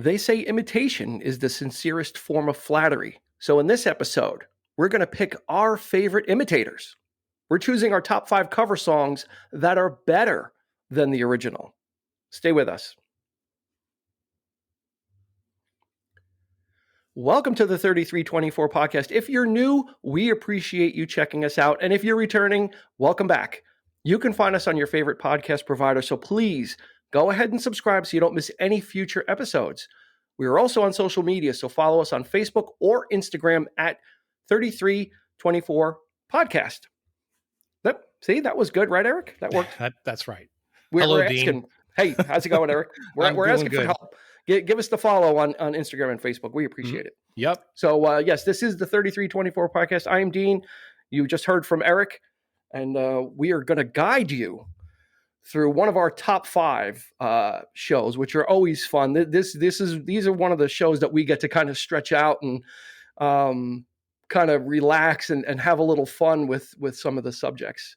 They say imitation is the sincerest form of flattery. So in this episode, we're going to pick our favorite imitators. We're choosing our top 5 cover songs that are better than the original. Stay with us. Welcome to the 3324 podcast. If you're new, we appreciate you checking us out. And if you're returning, welcome back. You can find us on your favorite podcast provider, so please go ahead and subscribe so you don't miss any future episodes. We are also on social media, so follow us on Facebook or Instagram at 3324 podcast. See, that was good, right, Eric? That worked. That's right. We're asking, Dean. Hey, how's it going, Eric? We're asking for help. Give us the follow on Instagram and Facebook. We appreciate it. Yep. So, yes, this is the 3324 podcast. I am Dean. You just heard from Eric, and we are going to guide you through one of our top 5 shows, which are always fun. These are one of the shows that we get to kind of stretch out and kind of relax and have a little fun with some of the subjects.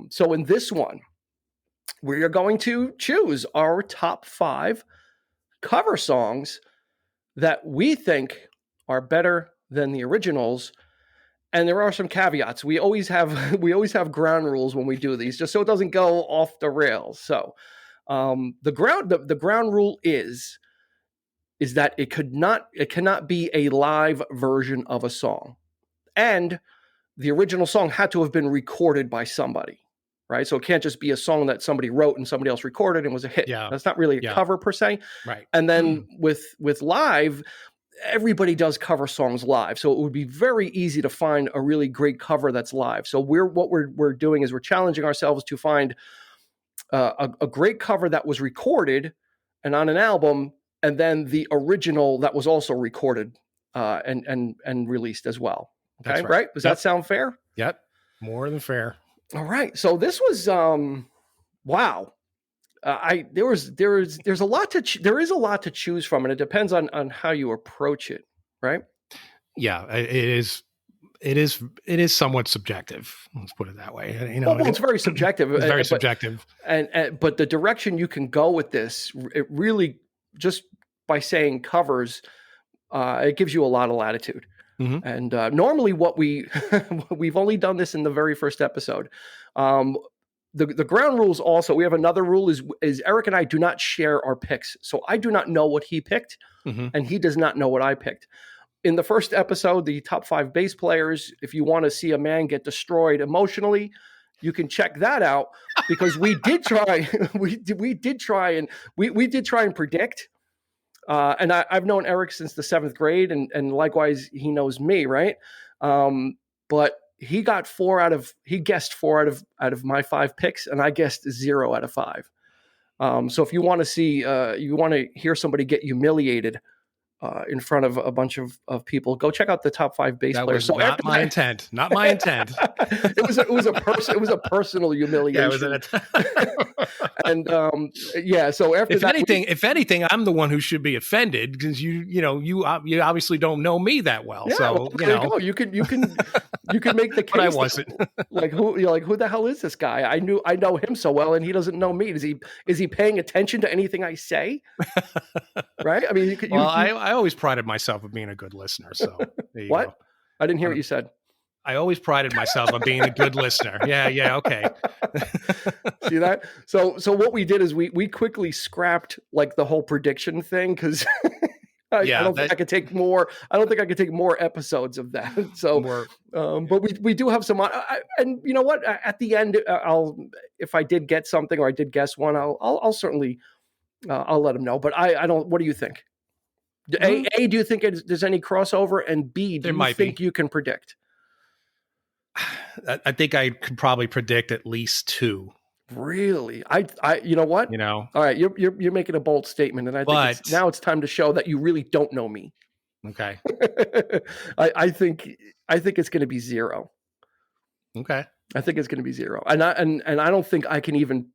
So in this one, we are going to choose our top 5 cover songs that we think are better than the originals. And there are some caveats. We always have ground rules when we do these, just so it doesn't go off the rails. So the ground rule is that it cannot be a live version of a song, and the original song had to have been recorded by somebody, right? So it can't just be a song that somebody wrote and somebody else recorded and was a hit. Yeah. That's not really a cover per se. Right. And then with live, everybody does cover songs live. So it would be very easy to find a really great cover that's live. So what we're doing is we're challenging ourselves to find a great cover that was recorded and on an album, and then the original that was also recorded and released as well. Okay, That's right? Does that sound fair? Yep. More than fair. All right. So this was wow. There's a lot to choose from, and it depends on how you approach it, right? Yeah, it is somewhat subjective. Let's put it that way. You know, well, it's very subjective. It's very subjective. But the direction you can go with this, it really, just by saying covers, it gives you a lot of latitude. Mm-hmm. And normally, what we've only done this in the very first episode. The ground rules also, we have another rule is Eric and I do not share our picks. So I do not know what he picked, and he does not know what I picked. In the first episode, the top 5 bass players, if you want to see a man get destroyed emotionally, you can check that out, because we did try, we did try and predict. And I've known Eric since the 7th grade, and likewise he knows me, right? But he guessed 4 out of my 5 picks, and I guessed 0 out of 5. So if you want to hear somebody get humiliated in front of a bunch of people, go check out the top 5 bass players. So not my intent. Not my intent. It was a personal humiliation. And so after if anything, I'm the one who should be offended, because you obviously don't know me that well. Yeah, so you can make the case. But I wasn't. Who the hell is this guy? I know him so well, and he doesn't know me. Is he paying attention to anything I say? Right? I mean, I always prided myself on being a good listener. So there you what? Go. I didn't hear what you said. I always prided myself on being a good listener. Yeah, okay. See that? So what we did is we quickly scrapped like the whole prediction thing, because I don't think I could take more. I don't think I could take more episodes of that. So, but we do have some. And you know what? At the end, if I did get something or I did guess one, I'll certainly I'll let them know. But I don't. What do you think? A, do you think there's any crossover? And B, do you think you can predict? I think I could probably predict at least 2. Really? I you know what? All right, you're making a bold statement, and I think now it's time to show that you really don't know me. Okay. I think it's going to be 0. Okay. I think it's going to be 0, and I don't think I can even.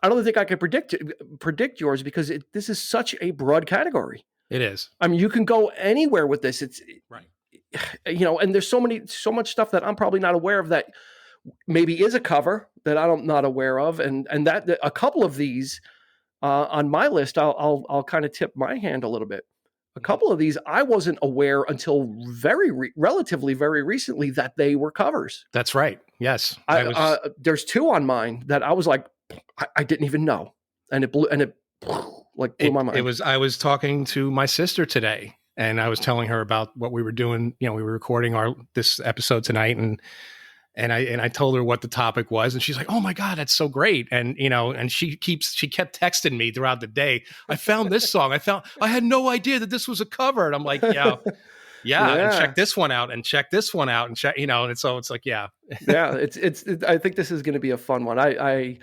I don't think I can predict yours, because this is such a broad category. It is. I mean, you can go anywhere with this. It's right. And there's so much stuff that I'm probably not aware of that maybe is a cover that I'm not aware of, and that a couple of these on my list, I'll kind of tip my hand a little bit. A couple of these I wasn't aware until relatively very recently that they were covers. That's right. Yes, There's two on mine that I was like, I didn't even know, and it blew my mind. I was talking to my sister today, and I was telling her about what we were doing. You know, we were recording this episode tonight, and I told her what the topic was, and she's like, "Oh my God, that's so great!" And and she kept texting me throughout the day. I found this song. I had no idea that this was a cover, and I'm like, yeah. And check this one out, and check this one out, and check, and so it's like, yeah. It's. I think this is going to be a fun one. I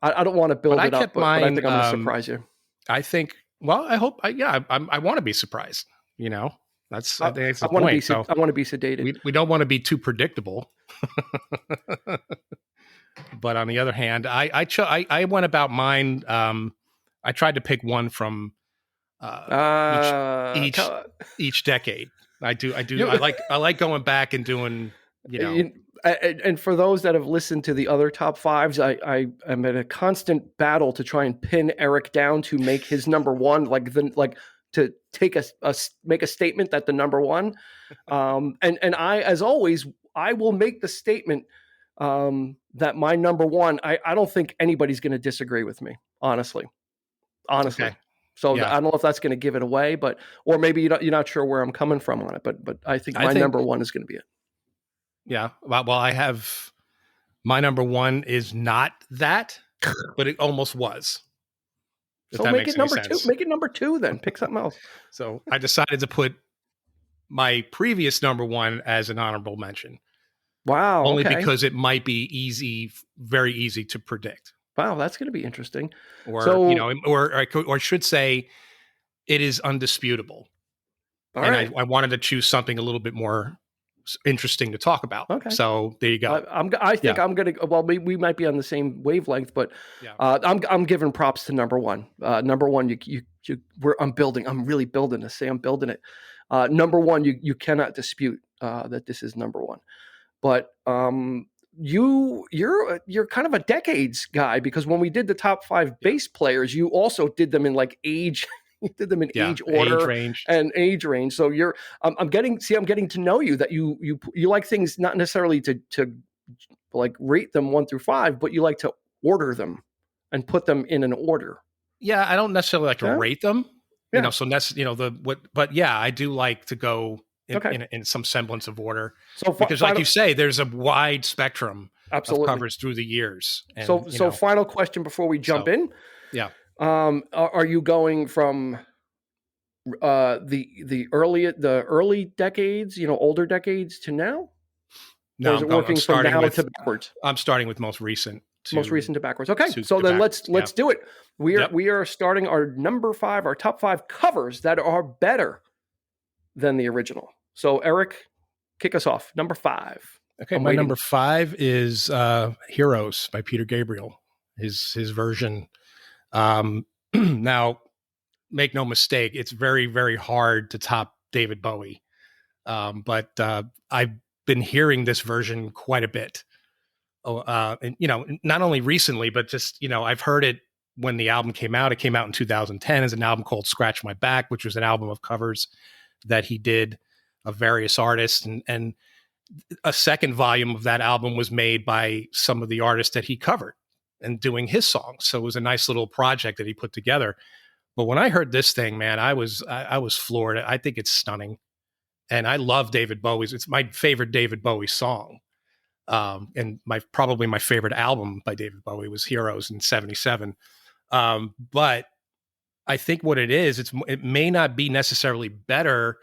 don't want to build it up, but I think I'm going to surprise you. I think. Well, I hope. I want to be surprised. That's. I think it's the point. I want to be sedated. We don't want to be too predictable. But on the other hand, I went about mine. I tried to pick one from each decade. I do. I like going back and doing. And for those that have listened to the other top fives, I am in a constant battle to try and pin Eric down to make his number one, to make a statement that the number one. And I, as always, I will make the statement that my number one. I don't think anybody's going to disagree with me, honestly. Okay. So I don't know if that's going to give it away, or maybe you're not sure where I'm coming from on it, but I think my number one is going to be it. Yeah. Well, I have my number one is not that, but it almost was. So make it number two. Make it number two then. Pick something else. So I decided to put my previous number one as an honorable mention. Wow. Only because it might be very easy to predict. Wow, that's going to be interesting. Or I should say, it is undisputable. I wanted to choose something a little bit more interesting to talk about. Okay. So there you go. I think I'm going to. Well, we might be on the same wavelength, but I'm giving props to number one. Number one, I'm building. I'm really building this. I'm building it. Number one, you cannot dispute that this is number one. But you're kind of a decades guy, because when we did the top five bass players, you also did them in like age. You did them in age order and age range. So I'm getting to know you, that you like things not necessarily to like rate them 1 through 5, but you like to order them and put them in an order. Yeah, I don't necessarily like to rate them. So that's but yeah, I do like to go in some semblance of order. So because like you say, there's a wide spectrum of covers through the years. And, so final question before we jump in. Yeah. Are you going from the early decades, older decades, to now? No, or is it working from now to backwards? I'm starting with most recent to backwards. Okay, so then let's do it. We are starting our number 5, our top 5 covers that are better than the original. So Eric, kick us off. Number 5. Okay, my number 5 is "Heroes" by Peter Gabriel. His version. Now, make no mistake, it's very, very hard to top David Bowie. But I've been hearing this version quite a bit. And not only recently, but just, I've heard it when the album came out. It came out in 2010 as an album called "Scratch My Back," which was an album of covers that he did of various artists. And a second volume of that album was made by some of the artists that he covered and doing his songs. So it was a nice little project that he put together. But when I heard this thing, man, I was floored. I think it's stunning. And I love David Bowie's. It's my favorite David Bowie song. And probably my favorite album by David Bowie was "Heroes" in '77. But I think what it is, it may not be necessarily better,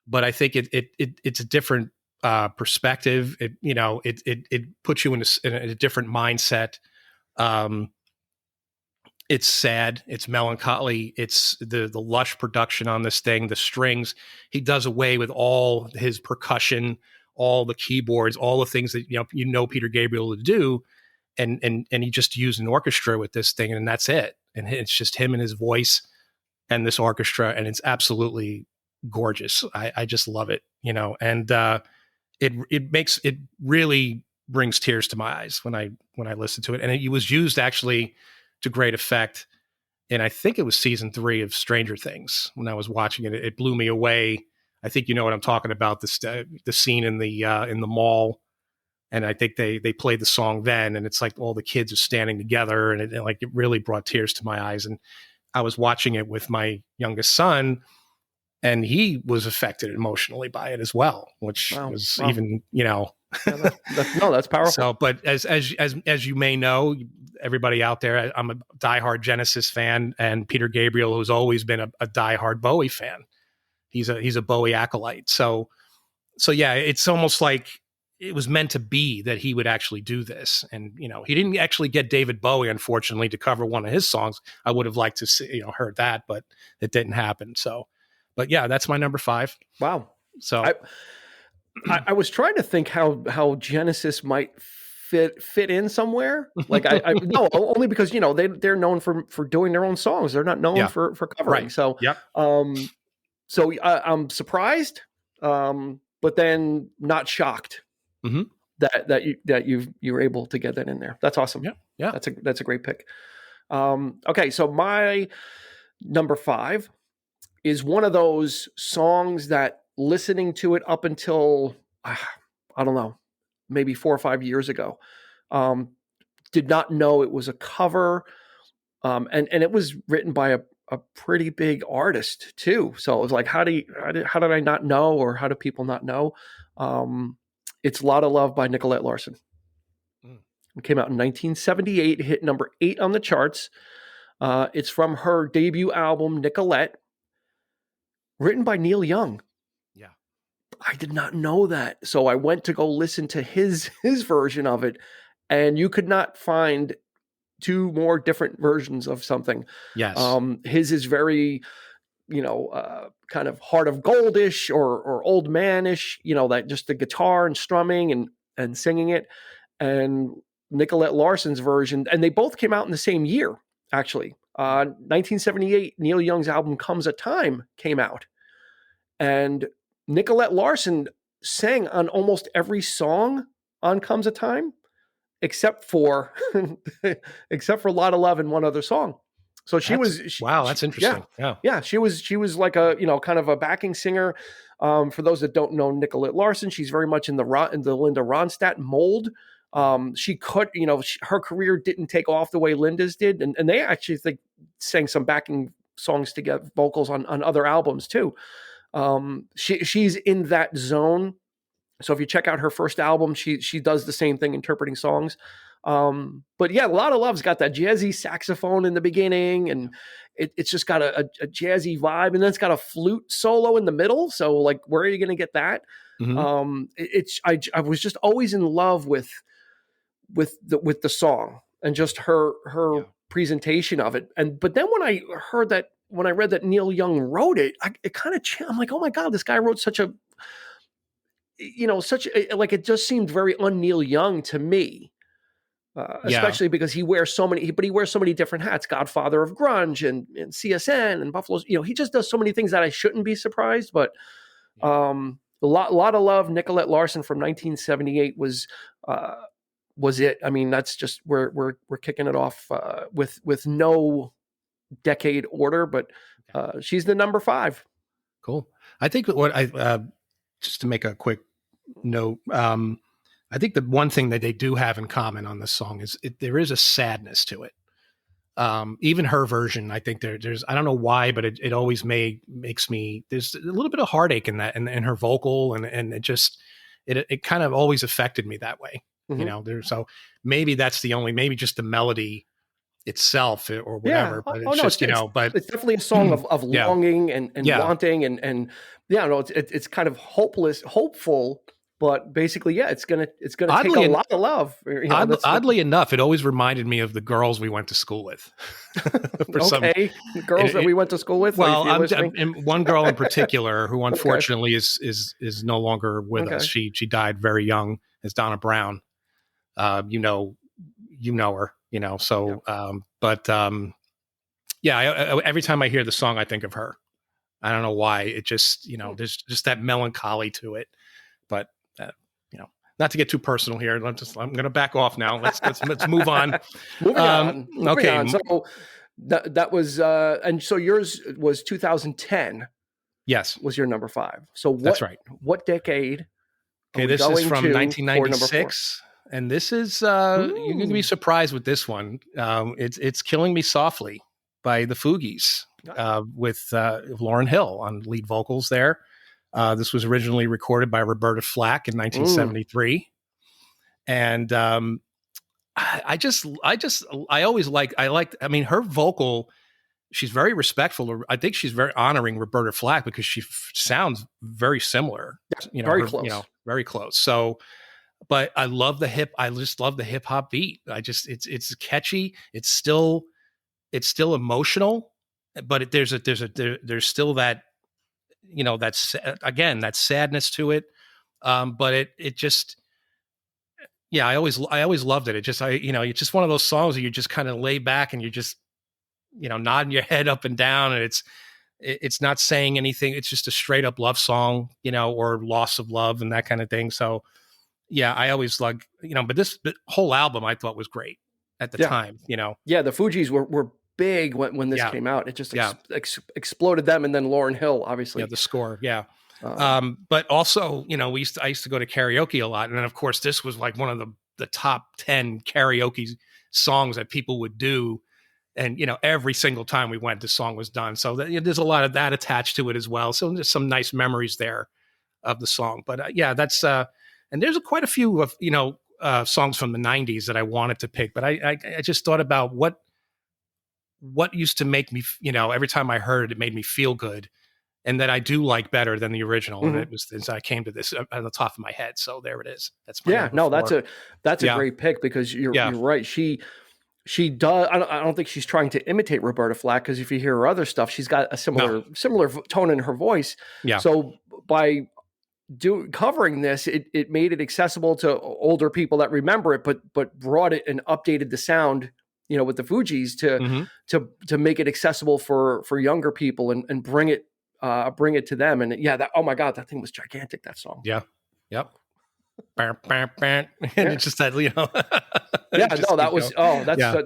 but I think it's a different perspective. It puts you in a different mindset. It's sad, it's melancholy, it's the lush production on this thing, the strings. He does away with all his percussion, all the keyboards, all the things that Peter Gabriel to do, and he just used an orchestra with this thing, and that's it. And it's just him and his voice and this orchestra, and it's absolutely gorgeous. I just love it, and it really brings tears to my eyes when I listen to it. And it was used actually to great effect I think it was season 3 of Stranger Things when I was watching it. It blew me away. I think you know what I'm talking about. The scene in the mall, and I think they played the song then, and it's like all the kids are standing together, and it really brought tears to my eyes. And I was watching it with my youngest son, and he was affected emotionally by it as well, which was even, you know. Yeah, that's powerful. So, but as you may know, everybody out there, I'm a diehard Genesis fan, and Peter Gabriel, who's always been a diehard Bowie fan. He's a Bowie acolyte. So yeah, it's almost like it was meant to be that he would actually do this. And, you know, he didn't actually get David Bowie, unfortunately, to cover one of his songs. I would have liked to see, you know, heard that, but it didn't happen. So, but yeah, that's my number 5. Wow. So I was trying to think how Genesis might fit in somewhere. Like no, only because, you know, they're known for doing their own songs. They're not known for covering. Right. So, so I'm surprised, but then not shocked that you were able to get that in there. That's awesome. Yeah. That's a great pick. Okay. So my number 5 is one of those songs that, listening to it up until, I don't know, maybe 4 or 5 years ago, did not know it was a cover. And it was written by a pretty big artist too. So it was like, how did I not know, or how do people not know? It's Lotta Love by Nicolette Larson. It came out in 1978, hit number 8 on the charts. It's from her debut album, Nicolette, written by Neil Young. I did not know that. So I went to go listen to his version of it, and you could not find 2 more different versions of something. Yes. His is very, you know, kind of Heart of Goldish or Old Manish, you know, that just the guitar and strumming and singing it. And Nicolette Larson's version, and they both came out in the same year, actually. 1978, Neil Young's album Comes a Time came out. And Nicolette Larson sang on almost every song on Comes a Time, except for Lotta Love and one other song. So that's interesting. Yeah. She was like a, you know, kind of a backing singer. For those that don't know Nicolette Larson, she's very much in the Linda Ronstadt mold. She could, you know, her career didn't take off the way Linda's did, and they actually sang some backing songs together, vocals on other albums too. She's in that zone. So if you check out her first album, she does the same thing, interpreting songs. But yeah, Lotta Love's got that jazzy saxophone in the beginning, and it's just got a jazzy vibe, and then it's got a flute solo in the middle. So like, where are you going to get that? I was just always in love with the song and just her presentation of it. But then when I read that Neil Young wrote it, I'm like, oh my God, this guy wrote such a, like, it just seemed very un-Neil Young to me. Especially because he wears so many different hats, Godfather of Grunge and CSN and Buffalo's, he just does so many things that I shouldn't be surprised. But a lot of love, Nicolette Larson from 1978 was it. I mean, that's just, we're kicking it off with no decade order, but she's the number 5. Cool. I think what just to make a quick note, I think the one thing that they do have in common on this song is there is a sadness to it. Even her version, I think there's, I don't know why, but it always makes me, there's a little bit of heartache in that, in her vocal, and it just, it kind of always affected me that way. So maybe that's maybe just the melody itself or whatever, but but it's definitely a song of longing and wanting and it's kind of hopeful. But basically, it's gonna take a lot of love. Oddly enough, it always reminded me of the girls we went to school with. The girls that we went to school with. Well, and one girl in particular who unfortunately is no longer with us. She died very young. Is Donna Brown. You know her. So. Every time I hear the song, I think of her. I don't know why. It just there's just that melancholy to it, but. Not to get too personal here. I'm going to back off now. Let's move on. Moving on. Okay. So That was and so yours was 2010 Yes, was your number 5. So that's right. what decade Okay, are we this is going from to for number 4? 1996, and this is you're going to be surprised with this one. It's "Killing Me Softly" by the Fugees, with Lauryn Hill on lead vocals there. This was originally recorded by Roberta Flack in 1973, and I mean, her vocal. She's very respectful. I think she's very honoring Roberta Flack because she sounds very similar. Very close. Very close. So, but I love I just love the hip hop beat. It's catchy. It's still emotional, but there's still that, that sadness to it. But it just, yeah, I always loved it. It's just one of those songs where you just kind of lay back and you just, nodding your head up and down, and it's not saying anything. It's just a straight up love song, or loss of love and that kind of thing. So yeah, I always but the whole album I thought was great at the time, Yeah, the Fugees were big when this came out. It just exploded them, and then Lauryn Hill, obviously. Yeah, the score. Yeah. But also, I used to go to karaoke a lot. And then of course this was like one of the top 10 karaoke songs that people would do. And, every single time we went, the song was done. So there's a lot of that attached to it as well. So there's some nice memories there of the song. But that's, and there's quite a few of, songs from the 90s that I wanted to pick. But I just thought about what used to make me, every time I heard it, it made me feel good. And that I do like better than the original. And it was, as I came to this on the top of my head. So there it is. That's my number 4. That's a great pick, because you're right. She does. I don't think she's trying to imitate Roberta Flack, because if you hear her other stuff, she's got a similar tone in her voice. Yeah. So by covering this, it made it accessible to older people that remember it, but brought it and updated the sound, with the Fugees to make it accessible for younger people and bring it to them. And oh my God, that thing was gigantic, that song. Yeah. Yep. And it's just that,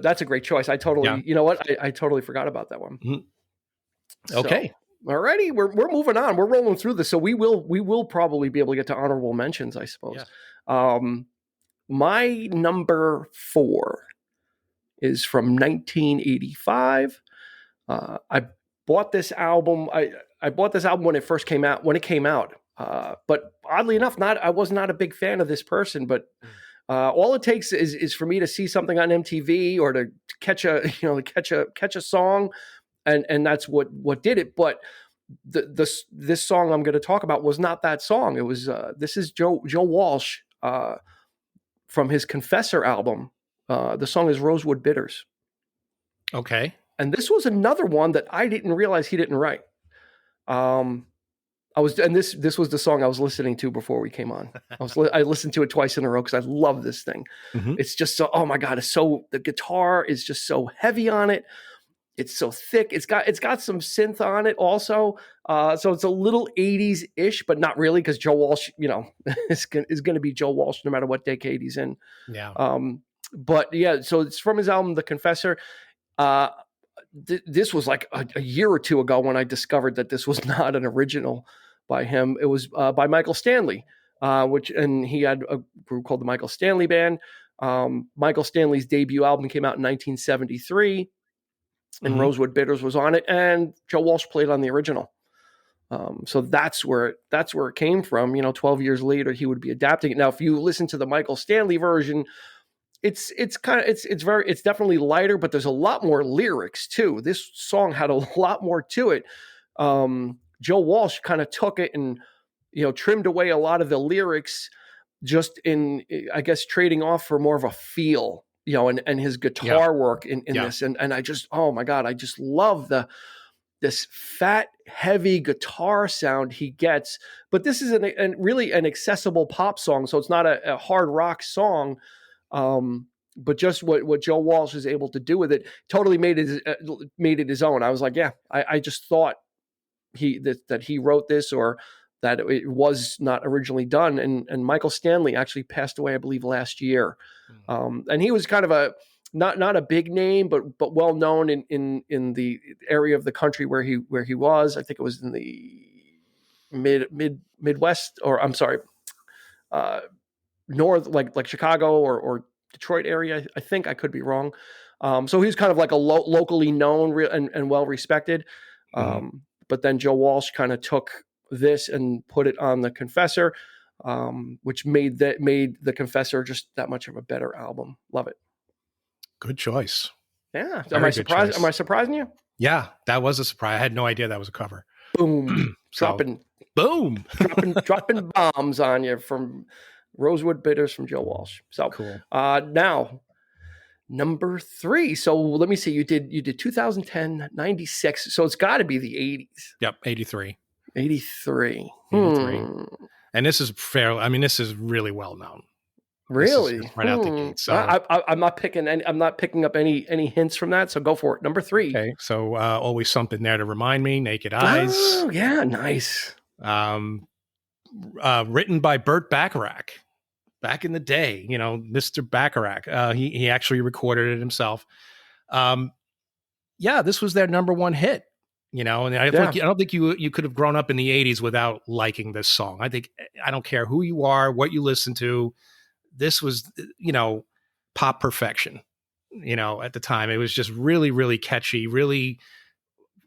that's a great choice. I totally, you know what? I totally forgot about that one. Mm-hmm. Okay. So, alrighty, we're moving on. We're rolling through this. So we will probably be able to get to honorable mentions, I suppose. Yeah. My number 4 is from 1985. I bought this album. I bought this album when it first came out. But oddly enough, I was not a big fan of this person. But all it takes is for me to see something on MTV or to catch a song, and that's what did it. But this song I'm going to talk about was not that song. It was this is Joe Walsh from his Confessor album. The song is Rosewood Bitters. Okay. And this was another one that I didn't realize he didn't write. This was the song I was listening to before we came on. I listened to it twice in a row because I love this thing. Mm-hmm. It's just so, oh my God, the guitar is just so heavy on it. It's so thick. It's got some synth on it also. So it's a little 80s-ish, but not really, because Joe Walsh, is going to be Joe Walsh no matter what decade he's in. Yeah. But yeah, so it's from his album, The Confessor. This was like a year or two ago when I discovered that this was not an original by him. It was by Michael Stanley, and he had a group called the Michael Stanley Band. Michael Stanley's debut album came out in 1973, and Rosewood Bitters was on it, and Joe Walsh played on the original. So that's where it came from. 12 years later, he would be adapting it. Now, if you listen to the Michael Stanley version, it's definitely lighter, but there's a lot more lyrics too. This song had a lot more to it. Joe Walsh kind of took it and, trimmed away a lot of the lyrics, just in, I guess, trading off for more of a feel, and his guitar work in this. And I just, oh my God, I just love this fat, heavy guitar sound he gets. But this is really an accessible pop song. So it's not a hard rock song. But just what Joe Walsh is able to do with it totally made it his own. I was like, yeah, I just thought that he wrote this, or that it was not originally done. And Michael Stanley actually passed away, I believe, last year. And he was kind of not a big name, but well known in the area of the country where he was. I think it was in the Midwest, or I'm sorry, north, like Chicago or Detroit area. I think, I could be wrong. So he's kind of like a locally known and well respected. But then Joe Walsh kind of took this and put it on The Confessor, which made The Confessor just that much of a better album. Love it. Good choice. Yeah. Am I surprised? Am I surprising you? Yeah, that was a surprise. I had no idea that was a cover. Boom. Boom. dropping bombs on you from Rosewood Bitters from Joe Walsh. So cool. Now number 3. So let me see. You did 2010, 96. So it's got to be the 80s. Yep, 83. 83. And this is fair. I mean, this is really well known. Really? Right out the gate. So I'm not picking up any hints from that. So go for it. Number 3. Okay. So Always Something There to Remind Me, Naked Eyes. Oh, yeah, nice. Written by Burt Bacharach. Back in the day, Mr. Bacharach. He actually recorded it himself. This was their number 1 hit. And I don't think you could have grown up in the 80s without liking this song. I don't care who you are, what you listen to. This was, pop perfection. At the time, it was just really, really catchy, really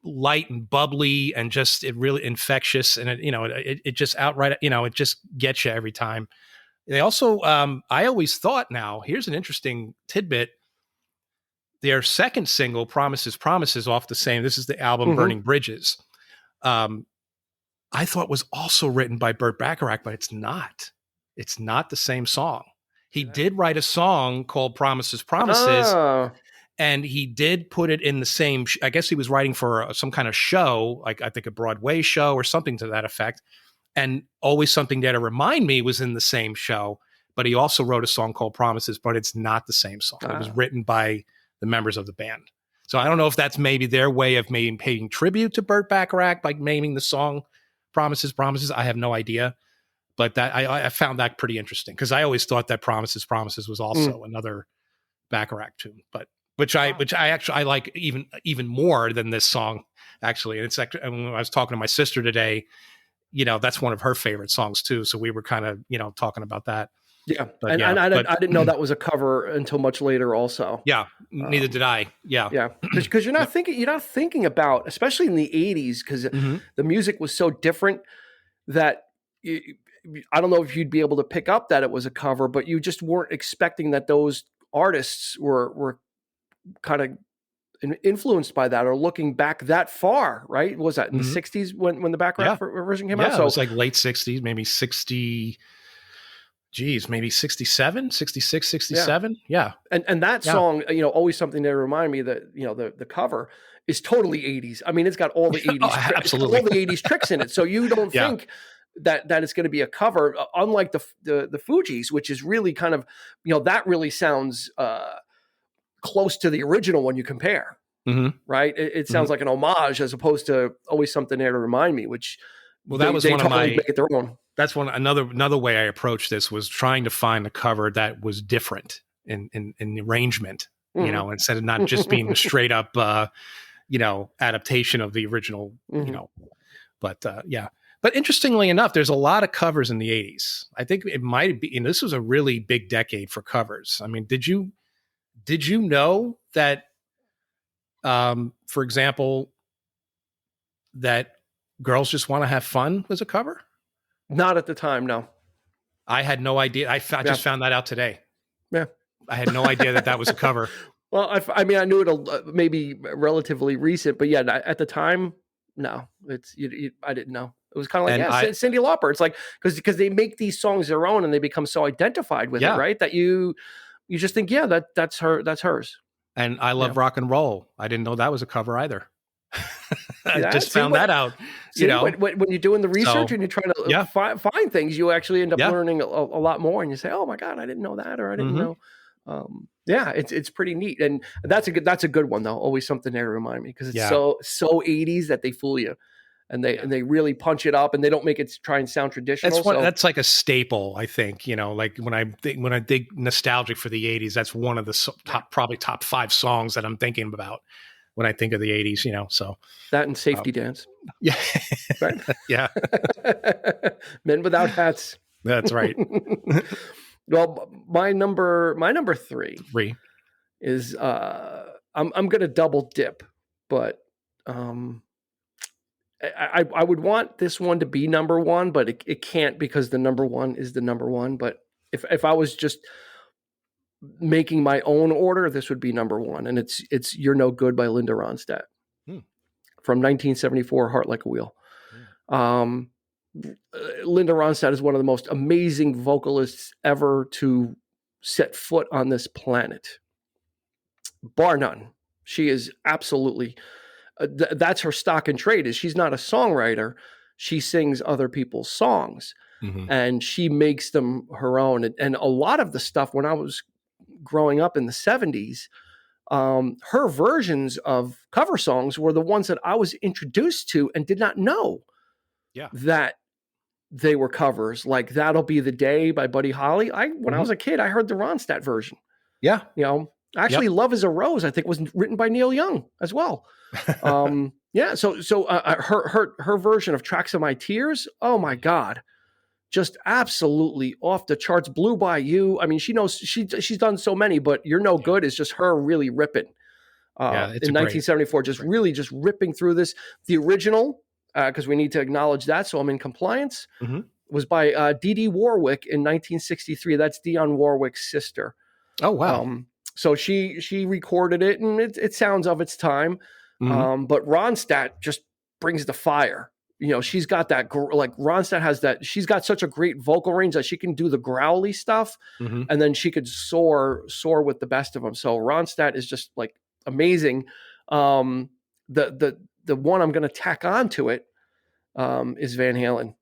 light and bubbly, and just it really infectious. And it just outright, it just gets you every time. They also, I always thought, now here's an interesting tidbit. Their second single, Promises, Promises, off the same, this is the album Burning Bridges. I thought was also written by Burt Bacharach, but it's not. It's not the same song. He did write a song called Promises, Promises, and he did put it in the same, I guess he was writing for some kind of show, like I think a Broadway show or something to that effect. And Always Something There to Remind Me was in the same show, but he also wrote a song called Promises, but it's not the same song. It was written by the members of the band. So I don't know if that's maybe their way of paying tribute to Burt Bacharach by naming the song Promises, Promises. I have no idea. But that I found that pretty interesting, because I always thought that Promises, Promises was also another Bacharach tune, but which I actually like even more than this song, actually. And it's like, when I was talking to my sister today, that's one of her favorite songs too. So we were kind of, talking about that. Yeah. But I didn't know that was a cover until much later also. Yeah. Neither did I. Yeah. Yeah. Because you're not thinking about, especially in the 80s, because the music was so different that I don't know if you'd be able to pick up that it was a cover, but you just weren't expecting that those artists were kind of influenced by that or looking back that far, right? Was that in the 60s when the Bacharach version came out? So it was like late 60s, maybe 60, maybe 67, 66, 67. Yeah. And that song, Always Something There to Remind Me, that, the cover is totally 80s. I mean, it's got all the 80s, absolutely. all the 80s tricks in it. So you don't think that it's going to be a cover, unlike the Fugees, which is really kind of, that really sounds close to the original when you compare, right? It sounds like an homage as opposed to Always Something There to Remind Me, which that was one of my, make it their own. That's another way I approached this, was trying to find a cover that was different in the arrangement, instead of not just being a straight up, adaptation of the original, but But interestingly enough, there's a lot of covers in the 80s. I think it might be, and this was a really big decade for covers. I mean, did you know that, for example, that Girls Just Want to Have Fun was a cover? Not at the time, no. I had no idea. I just found that out today. Yeah. I had no idea that was a cover. Well, I mean, I knew it maybe relatively recent, but yeah, at the time, no. I didn't know. It was kind of like, Cyndi Lauper. It's like, because they make these songs their own and they become so identified with it, right? That you just think, that's hers. And I love rock and roll. I didn't know that was a cover either. I just found that out. When you're doing the research and you're trying to find things, you actually end up learning a lot more, and you say, "Oh my God, I didn't know that," or "I didn't know." It's pretty neat, and that's a good one though. Always Something There to Remind Me, because it's so 80s that they fool you. and they really punch it up, and they don't make it try and sound traditional. That's like a staple, I think. Like when I think nostalgic for the '80s, that's one of the probably top 5 songs that I'm thinking about when I think of the '80s. So that and Safety Dance. Yeah, right. Yeah, Men Without Hats. That's right. Well, my number 3 is I'm gonna double dip, but I would want this one to be number 1, but it can't, because the number 1 is the number 1. But if I was just making my own order, this would be number 1, and it's "You're No Good" by Linda Ronstadt from 1974, Heart Like a Wheel. Linda Ronstadt is one of the most amazing vocalists ever to set foot on this planet, bar none. She is absolutely that's her stock and trade. Is she's not a songwriter, she sings other people's songs, and she makes them her own. And a lot of the stuff, when I was growing up in the 70s, her versions of cover songs were the ones that I was introduced to and did not know that they were covers. Like "That'll Be the Day" by Buddy Holly. When I was a kid, I heard the Ronstadt version. Yeah. Actually, "Love Is a Rose," I think, was written by Neil Young as well. So her version of "Tracks of My Tears," oh my God, just absolutely off the charts. "Blue by You." I mean, she knows she's done so many, but "You're No Good" is just her really ripping. In 1974, just ripping through this. The original, because we need to acknowledge that, so I'm in compliance, was by Dee Dee Warwick in 1963. That's Dionne Warwick's sister. Oh, wow. So she recorded it, and it sounds of its time. But Ronstadt just brings the fire. She's got that, like Ronstadt has that, she's got such a great vocal range that she can do the growly stuff, and then she could soar with the best of them. So Ronstadt is just like amazing. The one I'm going to tack on to it is Van Halen.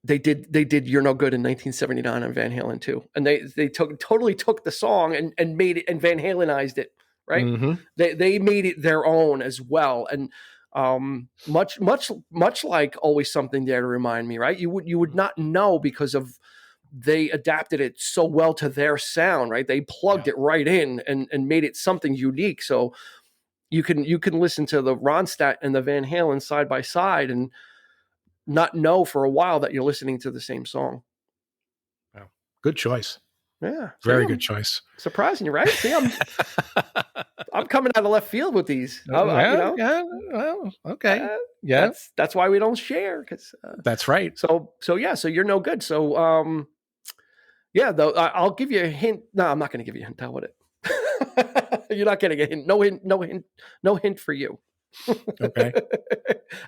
They did "You're No Good" in 1979 on Van Halen too, and they totally took the song and made it, and Van Halenized it, right? They made it their own as well, and much like "Always Something There to Remind Me," right? You would not know, because of they adapted it so well to their sound, right? They plugged it right in and made it something unique. So you can listen to the Ronstadt and the Van Halen side by side and not know for a while that you're listening to the same song. Wow. Good choice. Yeah. Very good choice. Surprising you, right? See, I'm coming out of left field with these. Well, okay. That's why we don't share. That's right. So "You're No Good." So, though I'll give you a hint. No, I'm not going to give you a hint. How would it? You're not getting a hint. No hint for you. Okay.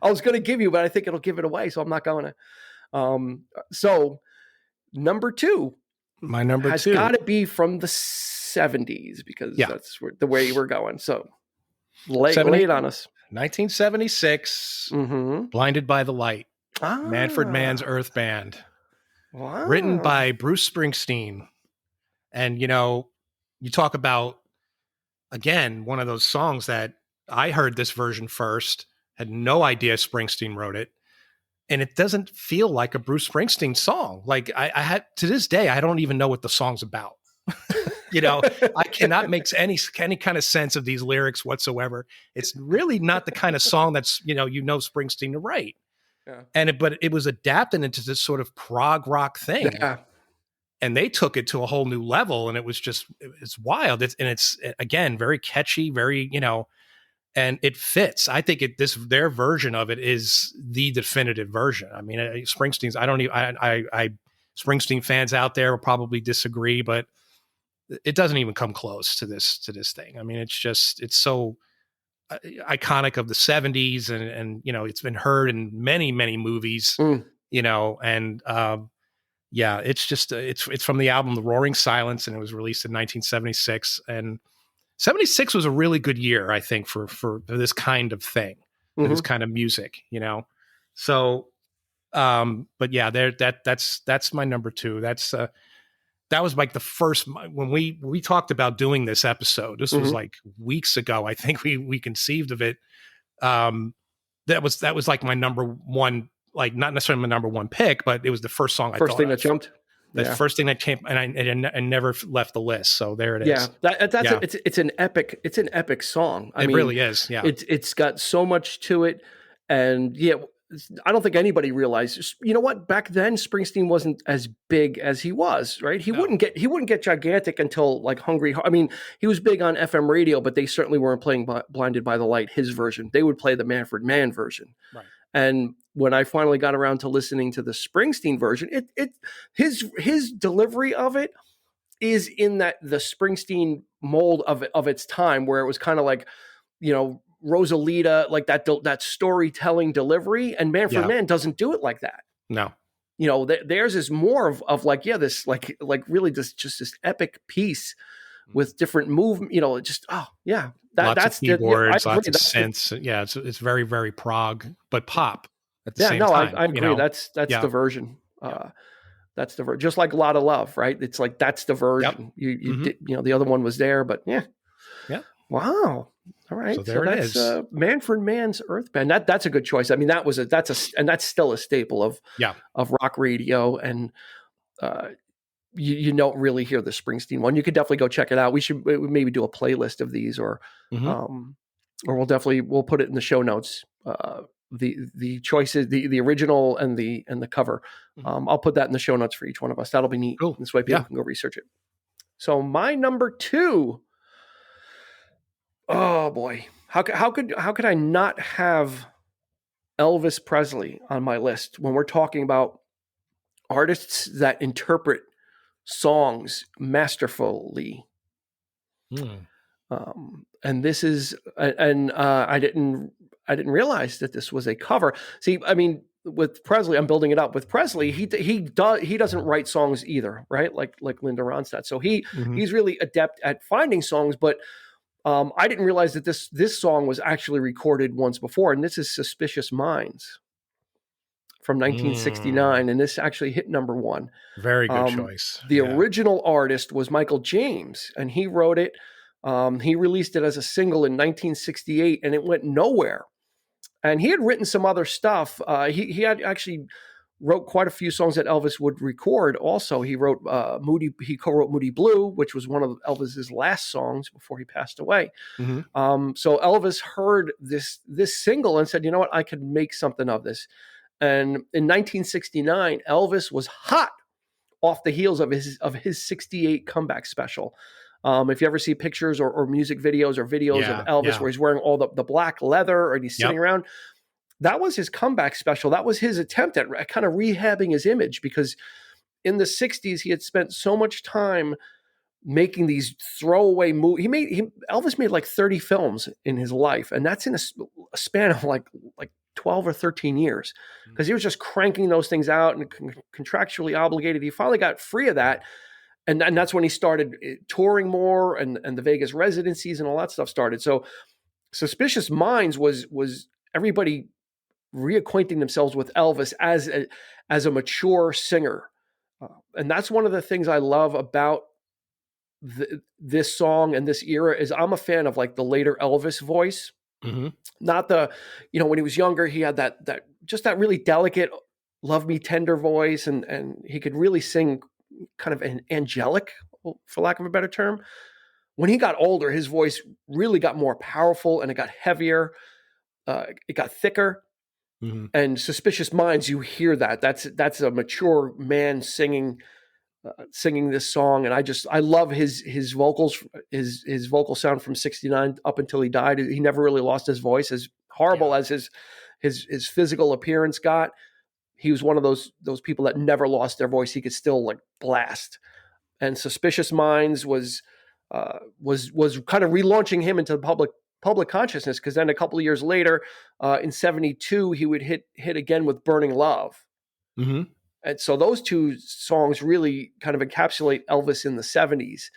I was going to give you, but I think it'll give it away, so I'm not going to. So number 2, my number 2 has got to be from the 70s, because that's the way we're going. So lay it on us. 1976, "Blinded by the Light," Manfred Mann's Earth Band. Wow. Written by Bruce Springsteen. And, you talk about, again, one of those songs that I heard this version first, had no idea Springsteen wrote it, and it doesn't feel like a Bruce Springsteen song. Like I had, to this day, I don't even know what the song's about. I cannot make any kind of sense of these lyrics whatsoever. It's really not the kind of song that's, Springsteen to write. Yeah. But it was adapted into this sort of prog rock thing. Yeah. And they took it to a whole new level, and it's wild. It's again, very catchy, very, and it fits. I think their version of it is the definitive version. I mean, Springsteen's, Springsteen fans out there will probably disagree, but it doesn't even come close to this thing. I mean, it's so iconic of the 70s, and it's been heard in many, many movies, and it's from the album The Roaring Silence, and it was released in 1976. And 76 was a really good year, I think, for this kind of thing, for this kind of music, So, but yeah, that's my number 2. That was like the first, when we talked about doing this episode, this was like weeks ago. I think we conceived of it. that was like my number one, like not necessarily my number one pick, but it was the first song First thing that jumped. The first thing that came, and I never left the list. So there it is. Yeah, it's an epic song. I mean, really is. Yeah, it's got so much to it, and yeah, I don't think anybody realized. You know what? Back then, Springsteen wasn't as big as he was. Right? He wouldn't get gigantic until like Hungry. I mean, he was big on FM radio, but they certainly weren't playing Blinded by the Light, his version. They would play the Manfred Mann version. Right. And when I finally got around to listening to the Springsteen version, his delivery of it is in the Springsteen mold of its time, where it was kind of like, you know, Rosalita, like that storytelling delivery, and Manfred Mann doesn't do it like that. No, you know, theirs is more of like, this like really just this epic piece with different movement. You know, just that's keyboards, lots of synths. Yeah, it's very, very prog, but pop at the same time. I agree. You know? That's the version. That's the version. Just like A Lot of Love, right? It's like that's the version. Yep. You know, the other one was there, but yeah. Wow. All right. So that's Manfred Mann's Earthband. That's a good choice. I mean, that's still a staple of rock radio, and you don't really hear the Springsteen one. You could definitely go check it out. We should maybe do a playlist of these, or we'll put it in the show notes. The choices, the original and the cover. I'll put that in the show notes for each one of us. That'll be neat. Cool. This way people can go research it. So my number 2. Oh boy, how could I not have Elvis Presley on my list when we're talking about artists that interpret songs masterfully? And this is, I didn't realize that this was a cover. See, I mean, with Presley, I'm building it up. With Presley, he doesn't write songs either, right? Like Linda Ronstadt. So he's really adept at finding songs, but I didn't realize that this song was actually recorded once before, and this is Suspicious Minds from 1969, and this actually hit number 1. Very good choice. The original artist was Michael James, and he wrote it. He released it as a single in 1968, and it went nowhere. And he had written some other stuff. He had actually wrote quite a few songs that Elvis would record. Also, he wrote He co-wrote Moody Blue, which was one of Elvis's last songs before he passed away. So Elvis heard this single and said, "You know what? I could make something of this." And in 1969, Elvis was hot off the heels of his 68 comeback special. If you ever see pictures or music videos or videos of Elvis where he's wearing all the black leather and he's sitting around, that was his comeback special. That was his attempt at kind of rehabbing his image, because in the 60s, he had spent so much time making these throwaway movies. Elvis made like 30 films in his life, and that's in a span of like 12 or 13 years, because he was just cranking those things out and contractually obligated. He finally got free of that. And that's when he started touring more, and the Vegas residencies and all that stuff started. So Suspicious Minds was everybody reacquainting themselves with Elvis as a mature singer. And that's one of the things I love about this song and this era is I'm a fan of like the later Elvis voice. Not when he was younger, he had that really delicate, love me tender voice, and he could really sing kind of an angelic, for lack of a better term. When he got older, his voice really got more powerful and it got heavier. It got thicker. And Suspicious Minds, you hear that. That's a mature man singing this song. And I love his vocals, his vocal sound from 69 up until he died. He never really lost his voice. As horrible as his physical appearance got, he was one of those people that never lost their voice. He could still like blast. And Suspicious Minds was kind of relaunching him into the public consciousness, because then a couple of years later, in 72, he would hit again with Burning Love. And so those two songs really kind of encapsulate Elvis in the 70s.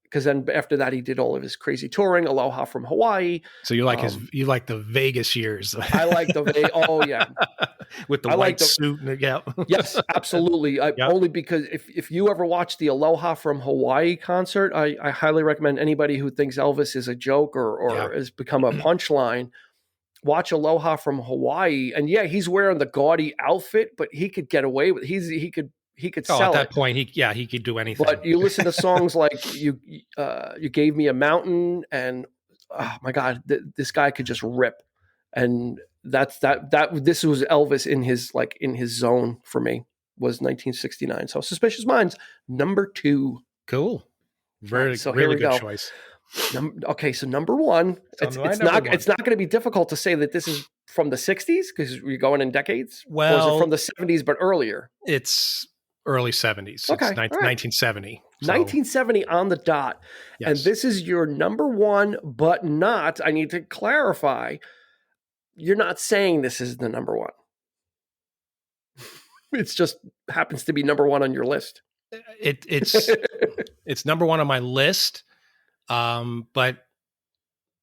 Because then after that, he did all of his crazy touring, Aloha from Hawaii. So you like you like the Vegas years. I like oh yeah. With the white suit. Yes, absolutely. Only because if you ever watch the Aloha from Hawaii concert, I highly recommend anybody who thinks Elvis is a joke or has become a punchline, Watch Aloha from Hawaii, and yeah, he's wearing the gaudy outfit, but he could get away with he could Oh, sell at that it. point, he could do anything. But you listen to songs like you gave me a mountain, and oh my God, this guy could just rip. And this was Elvis in his zone for me, was 1969. So Suspicious Minds, number 2. Cool. Very, right, so really good choice. Okay, so number 1, So it's not going to be difficult to say that this is from the 60s because we're going in decades. Well, or is it from the 70s but earlier? It's early 70s. Okay, It's 1970. So. 1970 on the dot. Yes. And this is your number 1, but not, I need to clarify, you're not saying this is the number 1. It's just happens to be number 1 on your list. It's number 1 on my list, but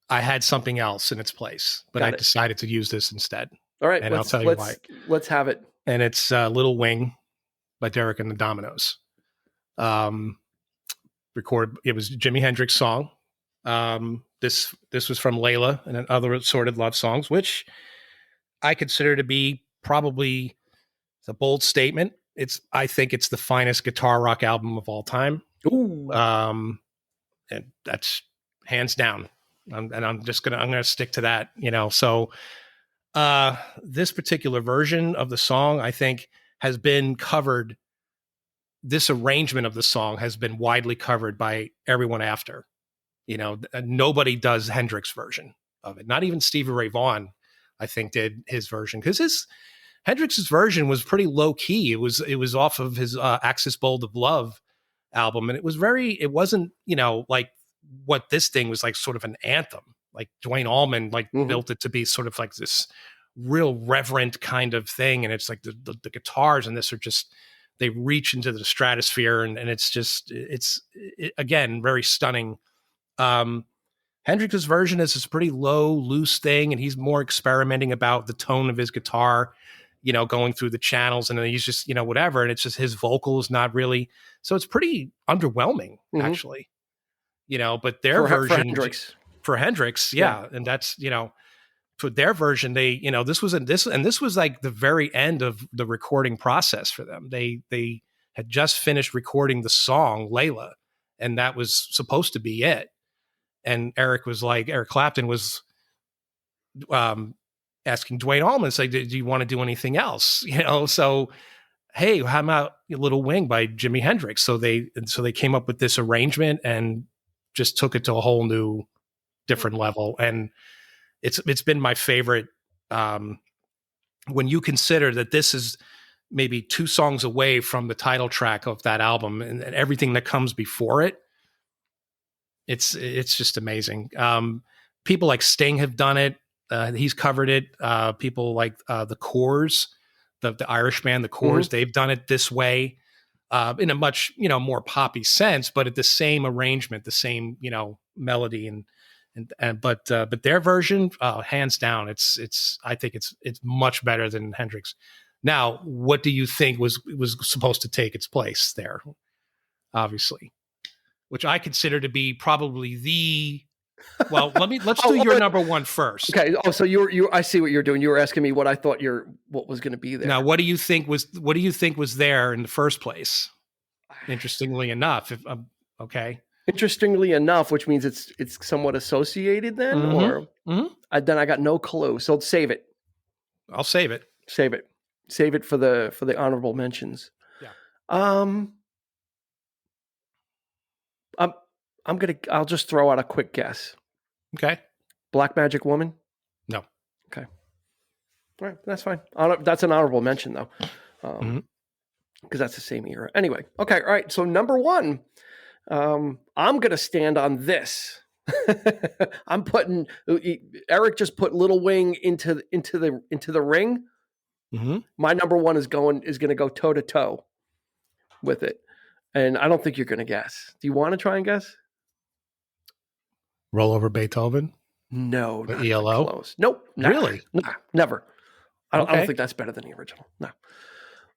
I had something else in its place. But I decided to use this instead. All right, and I'll tell you why. Let's have it. And it's Little Wing by Derek and the Dominoes. It was Jimi Hendrix song. This was from Layla and other assorted love songs, which I consider to be probably a bold statement. I think it's the finest guitar rock album of all time. Ooh. And that's hands down. I'm gonna stick to that. So this particular version of the song, I think, has been covered. This arrangement of the song has been widely covered by everyone after. Nobody does Hendrix version of it. Not even Stevie Ray Vaughan, I think, did his version, because Hendrix's version was pretty low key. It was off of his Axis Bold of Love album, and it wasn't like what this thing was, like sort of an anthem. Like Duane Allman built it to be sort of like this real reverent kind of thing, and it's like the guitars in this are just, they reach into the stratosphere, and it's again very stunning. Hendrix's version is this pretty low, loose thing, and he's more experimenting about the tone of his guitar, going through the channels, and then he's just, whatever. And it's just his vocal is not really, so it's pretty underwhelming, actually, but their version for Hendrix. Yeah. And that's, for their version, they, this was like the very end of the recording process for them. They had just finished recording the song Layla, and that was supposed to be it. And Eric Clapton was asking Duane Allman, say, do you want to do anything else? So, hey, how about Little Wing by Jimi Hendrix? So they came up with this arrangement and just took it to a whole new, different level. And it's been my favorite. When you consider that this is maybe 2 songs away from the title track of that album, and everything that comes before it, it's just amazing. People like Sting have done it. He's covered it. People like the Corrs, the Irish band, the Corrs, they've done it this way, in a much more poppy sense, but at the same arrangement, the same melody, but their version, hands down, I think it's much better than Hendrix. Now, what do you think was supposed to take its place there? Obviously, which I consider to be probably well, let's do your number 1 first. Okay. Oh, so I see what you're doing. You were asking me what I thought what was going to be there. Now, what do you think was there in the first place? Interestingly enough, okay. Interestingly enough, which means it's somewhat associated then, or then I got no clue. So save it. I'll save it. Save it for the honorable mentions. Yeah. I'll just throw out a quick guess. Okay. Black Magic Woman? No. Okay. All right, that's fine. That's an honorable mention though. Because that's the same era. Anyway, okay, all right. So number 1, I'm gonna stand on this. I'm putting Eric just put Little Wing into the ring. My number 1 is gonna go toe to toe with it, and I don't think you're gonna guess. Do you want to try and guess? Roll Over Beethoven? No, not ELO. Close. Nope. Really? Nah, never. I don't think that's better than the original. No.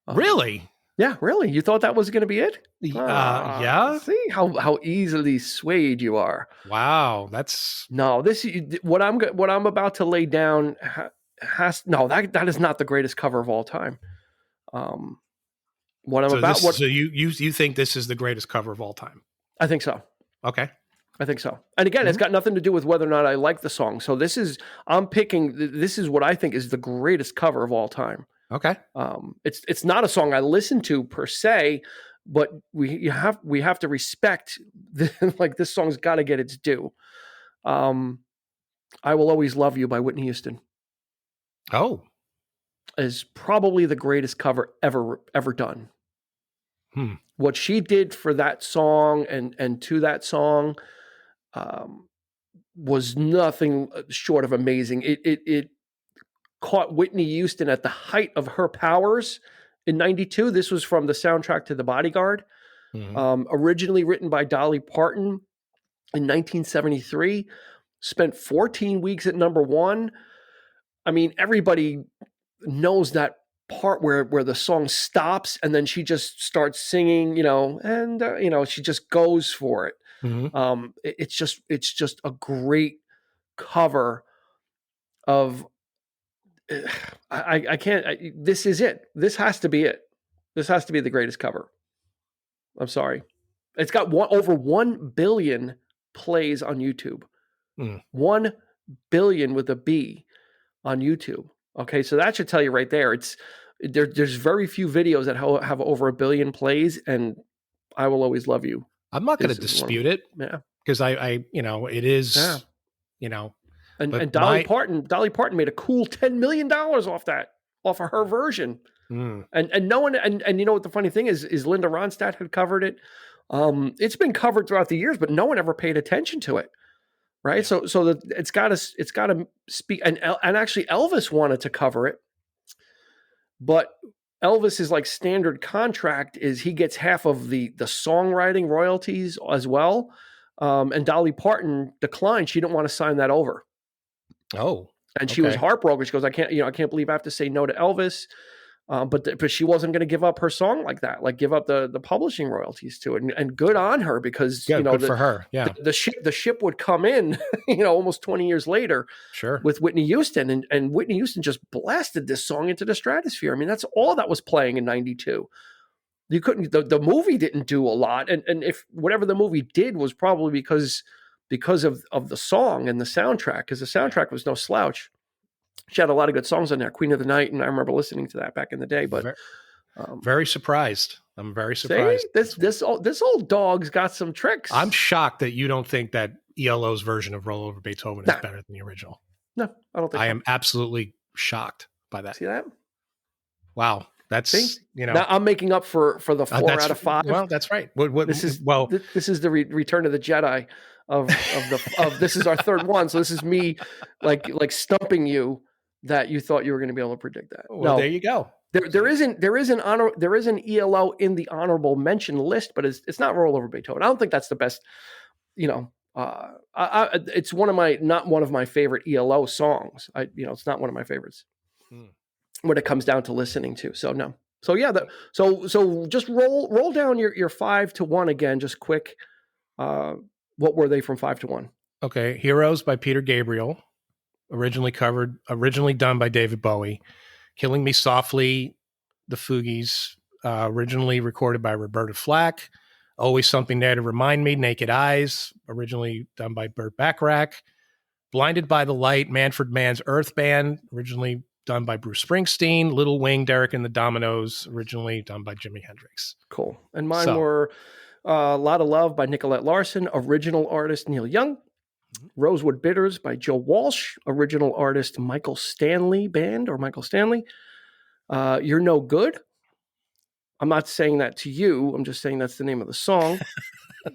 Really? Yeah, really? You thought that was going to be it? Yeah. See how easily swayed you are. Wow, that's No, what I'm about to lay down that is not the greatest cover of all time. What I'm so. about This what so you think this is the greatest cover of all time? I think so. Okay. I think so. And again, it's got nothing to do with whether or not I like the song. So this is what I think is the greatest cover of all time. Okay. It's not a song I listen to per se, but we have to respect like this song's got to get its due. I Will Always Love You by Whitney Houston Oh. is probably the greatest cover ever done. What she did for that song and to that song was nothing short of amazing. It caught Whitney Houston at the height of her powers in '92. This was from the soundtrack to The Bodyguard, originally written by Dolly Parton in 1973. Spent 14 weeks at number one. I mean, everybody knows that part where the song stops and then she just starts singing, and she just goes for it. It's just a great cover of. I can't. This is it. This has to be it. This has to be the greatest cover. I'm sorry. It's got over 1 billion plays on YouTube. 1 billion with a B on YouTube. Okay, so that should tell you right there. There's very few videos that have over 1 billion plays, and I Will Always Love You. I'm not going to dispute it. Yeah, because it is. Yeah. And Dolly Parton made a cool $10 million off of her version. And no one, and you know what the funny thing is Linda Ronstadt had covered it. It's been covered throughout the years, but no one ever paid attention to it. Right. Yeah. So that it's got to speak. And actually Elvis wanted to cover it, but Elvis's like standard contract is he gets half of the songwriting royalties as well. And Dolly Parton declined. She didn't want to sign that over. Oh, and she was heartbroken. She goes, I can't believe I have to say no to Elvis. But she wasn't going to give up her song like that, like give up the publishing royalties to it. And good on her, because good for her. Yeah, the ship would come in, almost 20 years later, sure, with Whitney Houston, and Whitney Houston just blasted this song into the stratosphere. I mean, that's all that was playing in '92. You couldn't. The movie didn't do a lot, and if whatever the movie did was probably because of the song and the soundtrack, because the soundtrack was no slouch. She had a lot of good songs on there, Queen of the Night, and I remember listening to that back in the day. But very surprised. I'm very surprised. This old dog's got some tricks. I'm shocked that you don't think that ELO's version of Roll Over Beethoven is better than the original. No, I don't think I am absolutely shocked by that. See that? Wow. That's now I'm making up for the 4 out of 5. Well, that's right. This is the Return of the Jedi of this is our third one. So this is me like stumping you that you thought you were going to be able to predict that. Well, there you go. There is an ELO in the honorable mention list, but it's not Roll Over Beethoven. I don't think that's the best. It's not one of my favorite ELO songs. It's not one of my favorites when it comes down to listening to. So no. So yeah. So just roll down your 5 to 1 again, just quick. What were they from 5 to 1? Okay, Heroes by Peter Gabriel, originally done by David Bowie. Killing Me Softly, the Fugees, originally recorded by Roberta Flack. Always Something There to Remind Me, Naked Eyes, originally done by Burt Bacharach. Blinded by the Light, Manfred Mann's Earth Band, originally done by Bruce Springsteen. Little Wing, Derek and the Dominoes, originally done by Jimi Hendrix. Cool. And mine were A Lot of Love by Nicolette Larson, original artist Neil Young. Rosewood Bitters by Joe Walsh, original artist Michael Stanley Band or Michael Stanley. You're No Good. I'm not saying that to you. I'm just saying that's the name of the song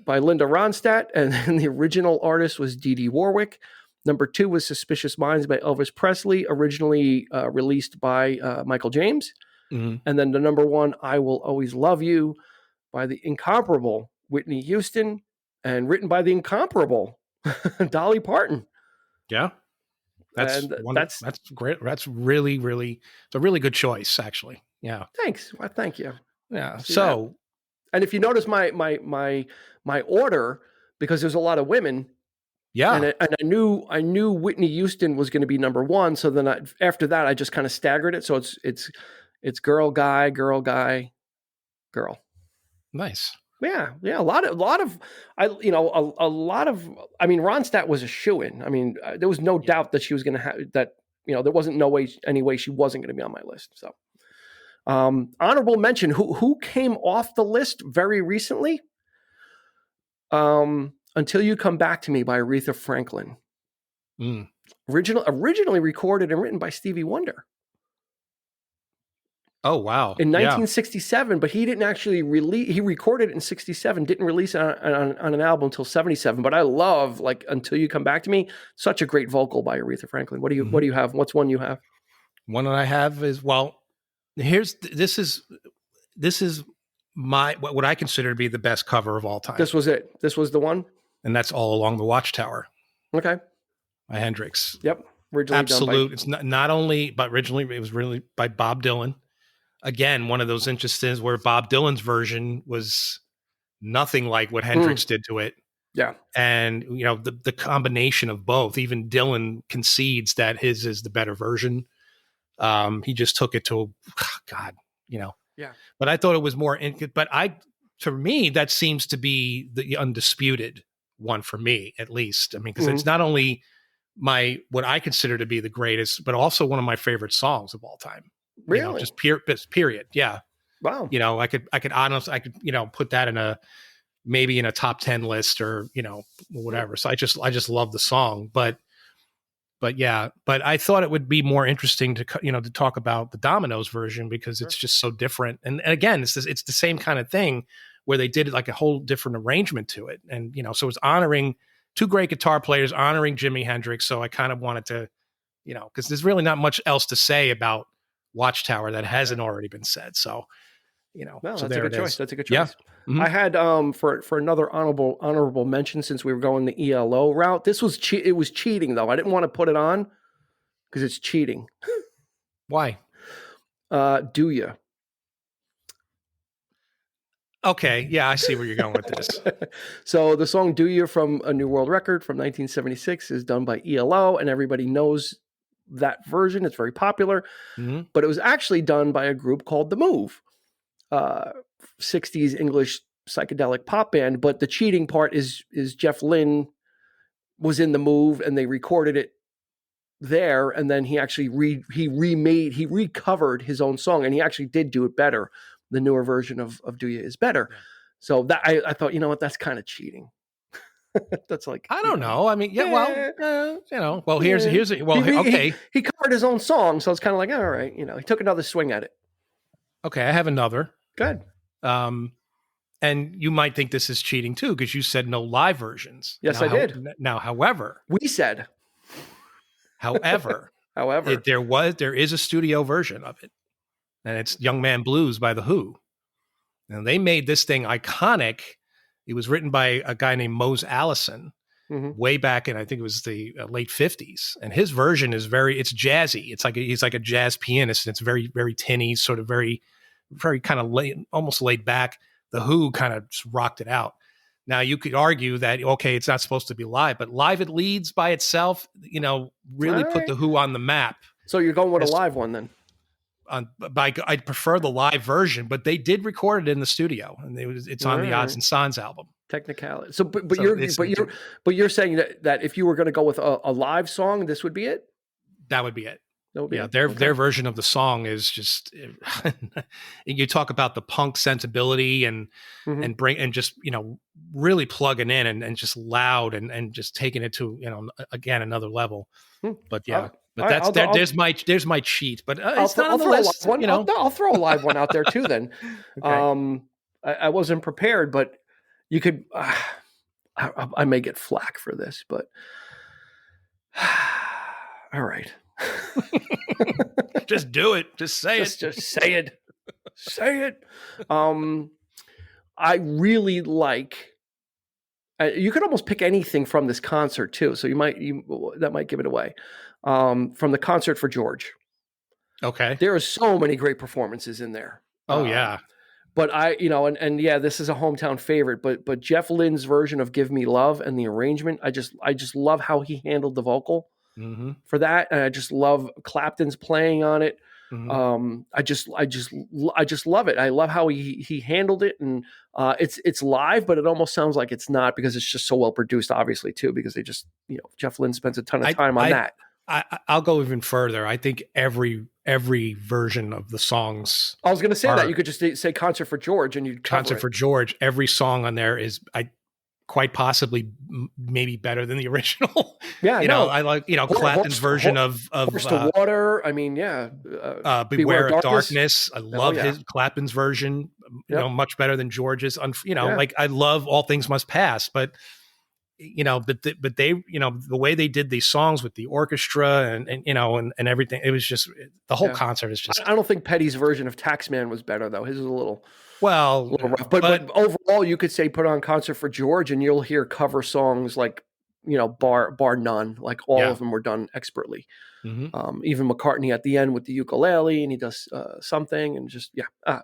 by Linda Ronstadt. And then the original artist was Dee Dee Warwick. Number 2 was Suspicious Minds by Elvis Presley, originally released by Michael James. And then the number 1, I Will Always Love You by the incomparable Whitney Houston and written by the incomparable Dolly Parton. Yeah. That's great. That's really, really, it's a really good choice, actually. Yeah. Thanks. Well, thank you. Yeah. See So that? And if you notice my order, because there's a lot of women, yeah, and I knew Whitney Houston was going to be number one. So then after that, I just kind of staggered it. So it's girl, guy, girl, guy, girl. nice. Yeah, a lot of, a lot of. I mean, Ronstadt was a shoo-in. I mean, there was no doubt that she was going to have that. There wasn't any way she wasn't going to be on my list. So, honorable mention. Who came off the list very recently? Until You Come Back to Me by Aretha Franklin. Originally recorded and written by Stevie Wonder. Oh, wow. In 1967, but he didn't actually release. He recorded it in 67, didn't release it on an album until 77. But I love Until You Come Back to Me. Such a great vocal by Aretha Franklin. What do you have? What's one you have? One that I have is, this is my what I consider to be the best cover of all time. This was it. This was the one, and that's All Along the Watchtower. Okay, by Hendrix. Yep, originally absolute. It's not only, but originally it was really by Bob Dylan. Again, one of those instances where Bob Dylan's version was nothing like what Hendrix did to it. Yeah, and the combination of both. Even Dylan concedes that his is the better version. He just took it to God, Yeah. But I thought it was more. For me, that seems to be the undisputed one for me, at least. I mean, because it's not only what I consider to be the greatest, but also one of my favorite songs of all time. Really? Just period. Yeah. Wow. I could honestly, put that maybe in a top 10 list or, whatever. So I just love the song, but I thought it would be more interesting to talk about the Dominoes version because it's just so different. And again, it's the same kind of thing where they did like a whole different arrangement to it. And, so it's honoring two great guitar players, honoring Jimi Hendrix. So I kind of wanted to, because there's really not much else to say about Watchtower that hasn't already been said. So, no, so that's a good choice. That's a good choice. Yeah. Mm-hmm. I had for another honorable mention, since we were going the ELO route. This was it was cheating though. I didn't want to put it on because it's cheating. Why? Do you? Okay, yeah, I see where you're going with this. So the song "Do You" from A New World Record from 1976 is done by ELO, and everybody knows that version. It's very popular, but it was actually done by a group called The Move. 60s English psychedelic pop band, but the cheating part is Jeff Lynne was in The Move and they recorded it there, and then he actually recovered his own song, and he actually did do it better. The newer version of Do You is better. Yeah. So that I thought, that's kind of cheating. That's like, I don't know. I mean, here's okay. He covered his own song, so it's kind of like, all right, he took another swing at it. Okay, I have another. Good. And you might think this is cheating too, because you said no live versions. Yes, I did. However, we said. However, there is a studio version of it, and it's "Young Man Blues" by The Who. And they made this thing iconic. It was written by a guy named Mose Allison way back in, I think it was the late 50s. And his version is it's jazzy. It's like he's like a jazz pianist, and it's very, very tinny, sort of very, very kind of almost laid back. The Who kind of just rocked it out. Now you could argue that, okay, it's not supposed to be live, but live it leads by itself, really put The Who on the map. So you're going with a live one then? I'd prefer the live version, but they did record it in the studio, and it's on the Odds and Sons album. Technicality. So, you're saying that if you were going to go with a live song, this would be it? That would be it. Yeah, their version of the song is just. You talk about the punk sensibility and just really plugging in and just loud and just taking it to again another level. But yeah. But there's my cheat. But it's not on the list. I'll throw a live one out there too. Then, okay. I wasn't prepared, but you could. I may get flack for this, but all right. Just do it. Just say it. Just say it. Say it. I really like. You could almost pick anything from this concert too, so that might give it away. From the Concert for George. Okay. There are so many great performances in there. Oh yeah. but and yeah, this is a hometown favorite, but Jeff Lynne's version of Give Me Love and the arrangement, I just love how he handled the vocal Mm-hmm. for that. And I just love Clapton's playing on it. Mm-hmm. I just love it. I love how he handled it. And it's live, but it almost sounds like it's not, because it's just so well produced, obviously, too, because they just, Jeff Lynne spends a ton of time on that. I'll go even further. I think every version of the songs. I was going to say that you could just say Concert for George and you'd cover Concert it. for George. Every song on there is quite possibly maybe better than the original. Yeah, I like Clapton's version of Horse to Water. I mean, yeah. Beware of Darkness. I love his Clapton's version. Much better than George's. Like I love All Things Must Pass, but. But they, the way they did these songs with the orchestra and everything, it was just the whole concert is just. I don't think Petty's version of Taxman was better though. His is a little rough. But overall, you could say put on Concert for George, and you'll hear cover songs like bar none. Like all of them were done expertly. Mm-hmm. Even McCartney at the end with the ukulele, and he does something, and just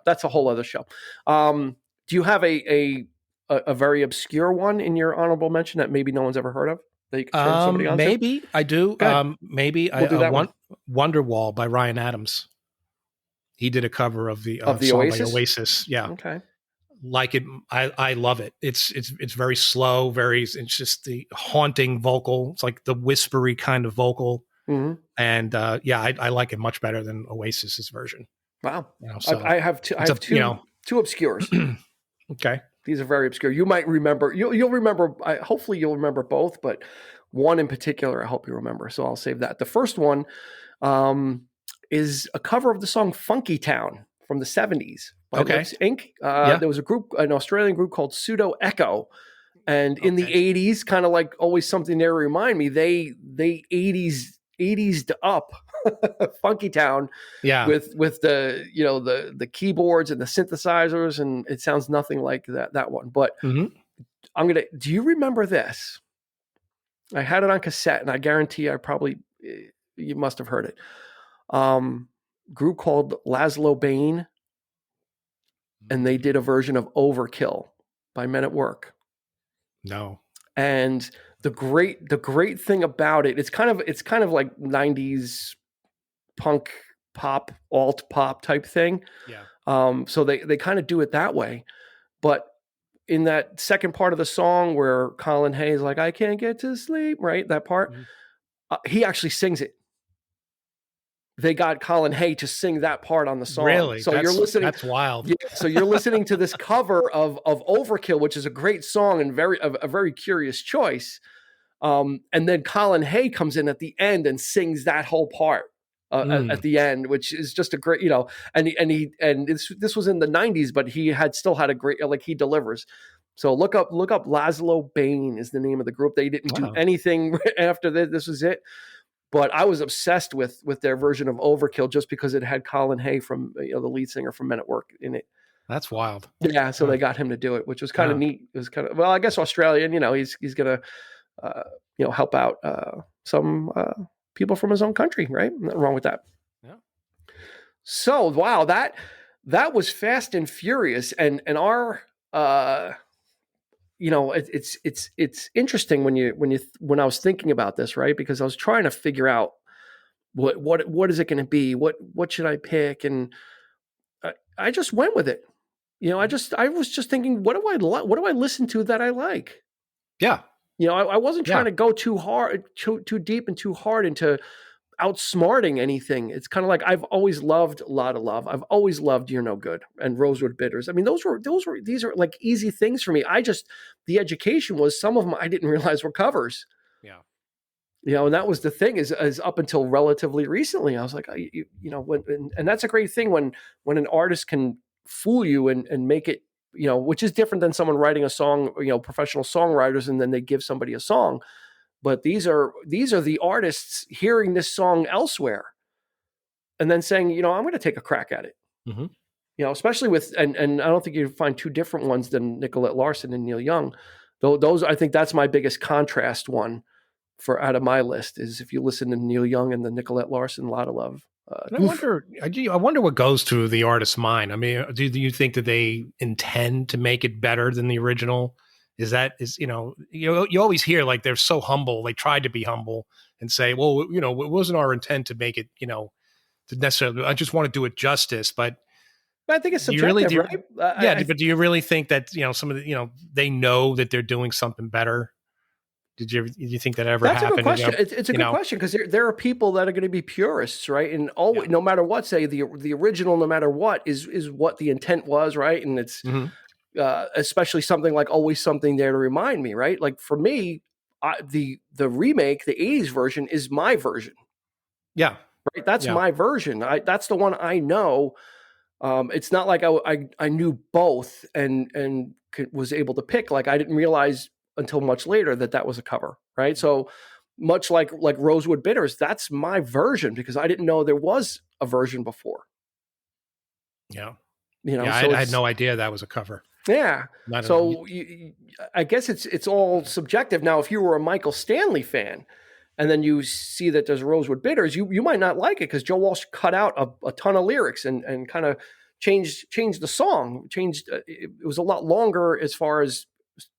that's a whole other show. Do you have a very obscure one in your honorable mention that maybe no one's ever heard of that you can turn somebody on? Maybe I do. Maybe we'll do that one. Wonderwall by Ryan Adams. He did a cover of the song Oasis? by Oasis. Yeah. Okay. Like it. I love it. It's very slow. It's just the haunting vocal. It's like the whispery kind of vocal. Mm-hmm. And I like it much better than Oasis's version. Wow. So I have two obscures. Okay. These are very obscure. You might remember. You'll remember. Hopefully, you'll remember both, but one in particular, I hope you remember. So I'll save that. The first one is a cover of the song "Funky Town" from the '70s by Lips Inc. There was an Australian group called Pseudo Echo, and in the '80s, kind of like always something there to remind me. They '80s up Funky Town, with the keyboards and the synthesizers, and it sounds nothing like that one. But do you remember this? I had it on cassette, and I guarantee you must have heard it. Group called Laszlo Bain, and they did a version of Overkill by Men at Work. No. And the great thing about it, it's kind of like 90s punk pop, alt pop type thing. Yeah. So they kind of do it that way. But in that second part of the song where Colin Hay's like, I can't get to sleep, right? That part, he actually sings it. They got Colin Hay to sing that part on the song. Really? So you're listening. That's wild. Yeah, so you're listening to this cover of Overkill, which is a great song and a very curious choice. And then Colin Hay comes in at the end and sings that whole part at the end, which is just a great, and this was in the 90s, but he still had a great, like, he delivers. So look up Laszlo Bain is the name of the group. They didn't do anything after this. This was it. But I was obsessed with their version of Overkill just because it had Colin Hay from the lead singer from Men at Work in it. That's wild. Yeah, so they got him to do it, which was kind of neat. It was kind of, well, I guess Australian. He's gonna help out some people from his own country, right? Nothing wrong with that. Yeah. So wow, that was fast and furious, and our it's interesting when I was thinking about this, right? Because I was trying to figure out what is it going to be? What should I pick? And I just went with it. I was just thinking, what do I listen to that I like? Yeah. I wasn't trying to go too hard, too deep and too hard into outsmarting anything. It's kind of like I've always loved Lotta Love. I've always loved You're No Good and Rosewood Bitters. I mean, these are like easy things for me. The education was some of them I didn't realize were covers. Yeah. And that was the thing is up until relatively recently, I was like, and that's a great thing when an artist can fool you and make it, which is different than someone writing a song, professional songwriters, and then they give somebody a song. But these are the artists hearing this song elsewhere and then saying, I'm going to take a crack at it. Mm-hmm. Especially with, and I don't think you'd find two different ones than Nicolette Larson and Neil Young. Those, I think that's my biggest contrast one for out of my list is if you listen to Neil Young and the Nicolette Larson Lotta Love And I wonder what goes through the artist's mind. I mean, do you think that they intend to make it better than the original? You always hear like they're so humble. They tried to be humble and say, well, it wasn't our intent to make it, to necessarily, I just want to do it justice. But I think it's subjective, right? But do you really think that, some of the, they know that they're doing something better? Did you think that ever happened? That's a good question. It's a good question because there are people that are going to be purists, right? And no matter what, say the original, no matter what, is what the intent was, right? And it's especially something like Always Something There to Remind Me, right? Like for me, the remake, the 80s version is my version. Yeah. Right. That's my version. That's the one I know. It's not like I knew both and was able to pick. Like I didn't realize until much later that was a cover, right? So much like Rosewood Bitters, that's my version because I didn't know there was a version before. Yeah, so I had no idea that was a cover. Yeah, I guess it's all subjective. Now, if you were a Michael Stanley fan, and then you see that there's Rosewood Bitters, you might not like it because Joe Walsh cut out a ton of lyrics and kind of changed the song. It was a lot longer as far as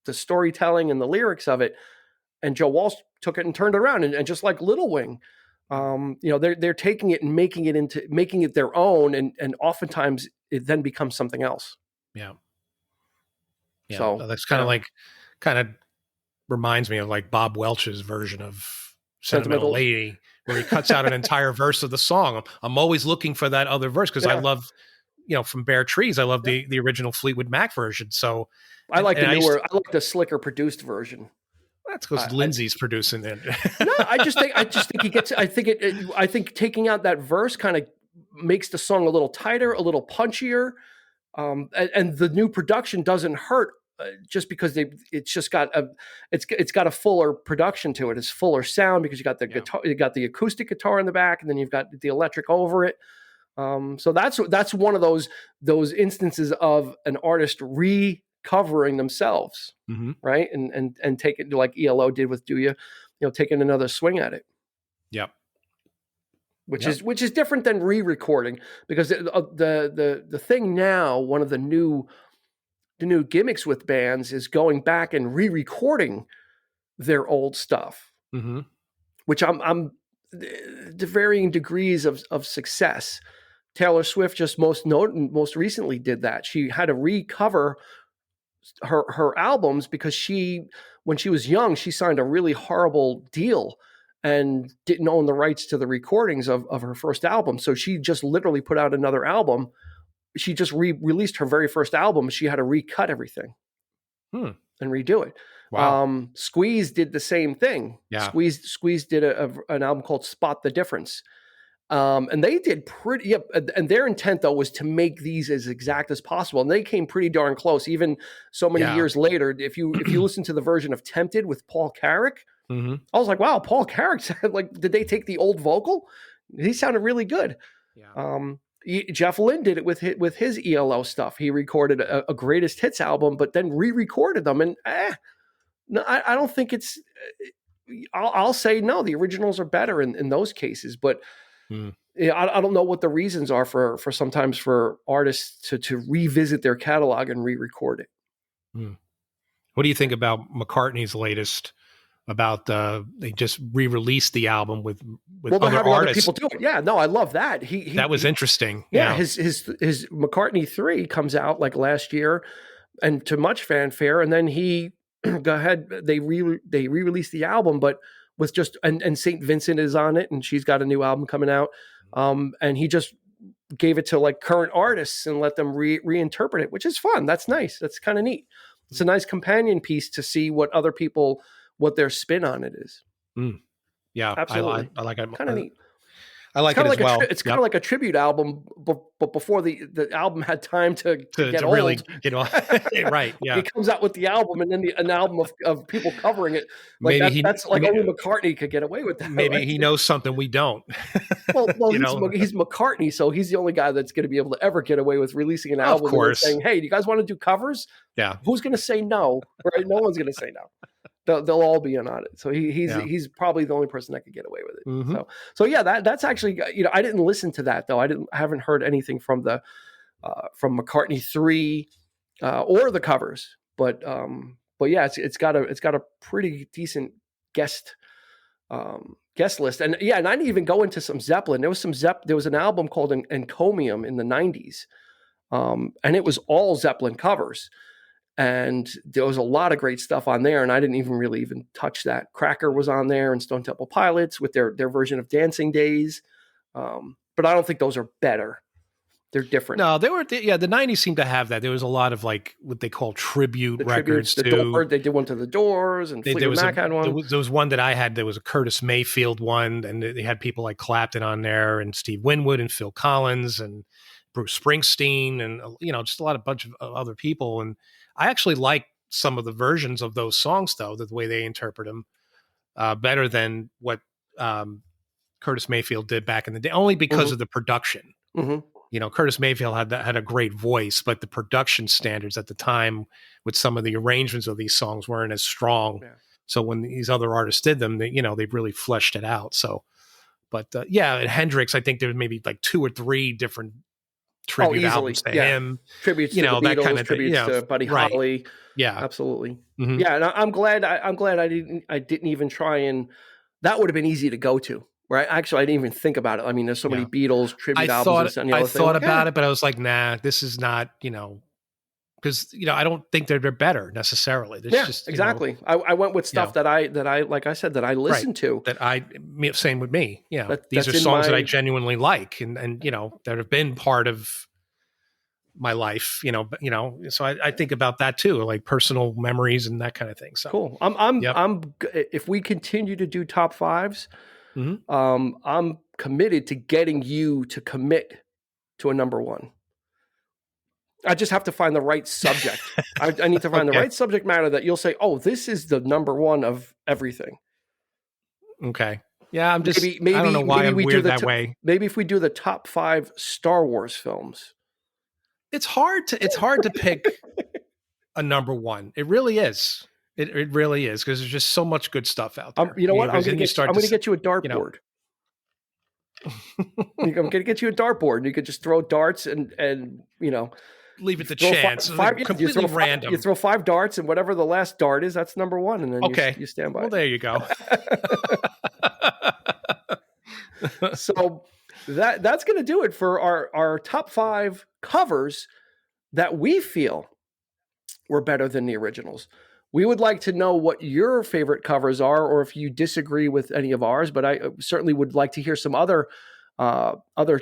the storytelling and the lyrics of it, and Joe Walsh took it and turned it around, and just like Little Wing, they're taking it and making it their own, and oftentimes it then becomes something else. Yeah. So that's kind of reminds me of like Bob Welch's version of Sentimental Lady, where he cuts out an entire verse of the song. I'm always looking for that other verse because I love, from Bare Trees, I love the original Fleetwood Mac version. So I like I like the slicker produced version. That's because Lindsay's producing it. No, I just think he gets. I think taking out that verse kind of makes the song a little tighter, a little punchier, and the new production doesn't hurt just because it's got a fuller production to it. It's fuller sound because you got the guitar, you got the acoustic guitar in the back, and then you've got the electric over it. So that's one of those instances of an artist recovering themselves, right? And take it like ELO did with Do Ya, taking another swing at it. Yep. Which is different than re-recording because the thing now, one of the new gimmicks with bands is going back and re-recording their old stuff, which I'm to varying degrees of success. Taylor Swift just most recently did that. She had to recover her albums because when she was young, she signed a really horrible deal and didn't own the rights to the recordings of her first album. So she just literally put out another album. She just released her very first album. She had to recut everything and redo it. Wow. Squeeze did the same thing. Yeah. Squeeze did an album called Spot the Difference. And they did pretty, and their intent though was to make these as exact as possible. And they came pretty darn close, even so many years later. If you listen to the version of Tempted with Paul Carrack, I was like, wow, Paul Carrack sounded like, did they take the old vocal? He sounded really good. Yeah. Jeff Lynne did it with his ELO stuff. He recorded a greatest hits album, but then re-recorded them. And no, I don't think it's. I'll say no. The originals are better in those cases, but I don't know what the reasons are for sometimes for artists to revisit their catalog and re-record it. What do you think about McCartney's latest? About they just re-released the album with other artists. Other people do it. Yeah, no, I love that. That was interesting. Yeah, his McCartney 3 comes out like last year, and to much fanfare. And then he go ahead. They re-released the album, but with just and St. Vincent is on it, and she's got a new album coming out. And he just gave it to like current artists and let them reinterpret it, which is fun. That's nice. That's kind of neat. It's a nice companion piece to see what other people. What their spin on it is. Yeah, absolutely. I like it. Kind of neat. I like it as well. It's kind of like a tribute album, but before the album had time to get old. Really get old. Right, yeah. He comes out with the album and then an album of people covering it. Like that's like only McCartney could get away with that. Maybe right? He knows something we don't. Well he's McCartney, so he's the only guy that's going to be able to ever get away with releasing an album and saying, hey, do you guys want to do covers? Yeah. Who's going to say no? Right? No one's going to say no. they'll all be in on it. So he's Yeah. he's probably the only person that could get away with it. Mhm. So yeah, that's actually, I didn't listen to that though. I haven't heard anything from the from McCartney 3 or the covers, but yeah, it's got a pretty decent guest list. And yeah, and I didn't even go into some Zeppelin. There was an album called Encomium in the 90s. And it was all Zeppelin covers. And there was a lot of great stuff on there, and I didn't even touch that. Cracker was on there, and Stone Temple Pilots with their version of Dancing Days. But I don't think those are better. They're different. No, they were. The 90s seemed to have that. There was a lot of like what they call tribute records too. They did one to the Doors, and Fleetwood Mac had one. There was one that I had. There was a Curtis Mayfield one, and they had people like Clapton on there, and Steve Winwood, and Phil Collins, and Bruce Springsteen, and just a bunch of other people. And I actually like some of the versions of those songs, though, the way they interpret them, better than what Curtis Mayfield did back in the day, only because of the production. Mm-hmm. Curtis Mayfield had a great voice, but the production standards at the time with some of the arrangements of these songs weren't as strong. Yeah. So when these other artists did them, they really fleshed it out. So, but at Hendrix, I think there was maybe like 2 or 3 different tribute albums to him, tributes to the Beatles, that kind of tributes to Buddy Holly. Yeah, absolutely. Mm-hmm. Yeah, and I'm glad I didn't even try, and that would have been easy to go to. Right? Actually, I didn't even think about it. I mean, there's so many Beatles tribute albums. I thought about it, but I was like, nah, this is not, because I don't think they're better necessarily. There's exactly. I went with stuff that I like I said that I listened to. Same with me. Yeah, these are songs that I genuinely like, and that have been part of my life. So I think about that too, like personal memories and that kind of thing. So cool. I'm if we continue to do top fives. Mm-hmm. I'm committed to getting you to commit to a number one. I just have to find the right subject. I need to find the right subject matter that you'll say, oh, this is the number one of everything. Okay. Yeah, I'm just, maybe I don't know why I'm weird that way. Maybe if we do the top 5 Star Wars films. It's hard to pick a number one. It really is. It really is, because there's just so much good stuff out there. You know what? I'm going to get you a dartboard. I'm going to get you a dartboard, and you could just throw darts and leave it to chance. Completely random. You throw 5 darts, and whatever the last dart is, that's number one, and then you stand by. Well, there you go. So that's going to do it for our top 5 covers that we feel were better than the originals. We would like to know what your favorite covers are, or if you disagree with any of ours, but I certainly would like to hear some other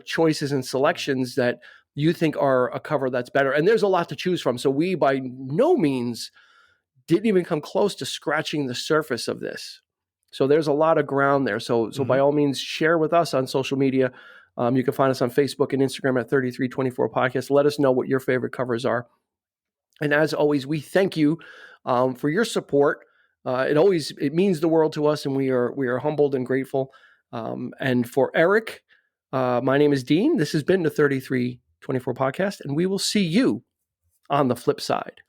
choices and selections that you think are a cover that's better. And there's a lot to choose from. So we by no means didn't even come close to scratching the surface of this. So there's a lot of ground there. So by all means, share with us on social media. You can find us on Facebook and Instagram at 3324 Podcast. Let us know what your favorite covers are. And as always, we thank you for your support. It means the world to us, and we are humbled and grateful. And for Eric, my name is Dean. This has been the 3324 Podcast, and we will see you on the flip side.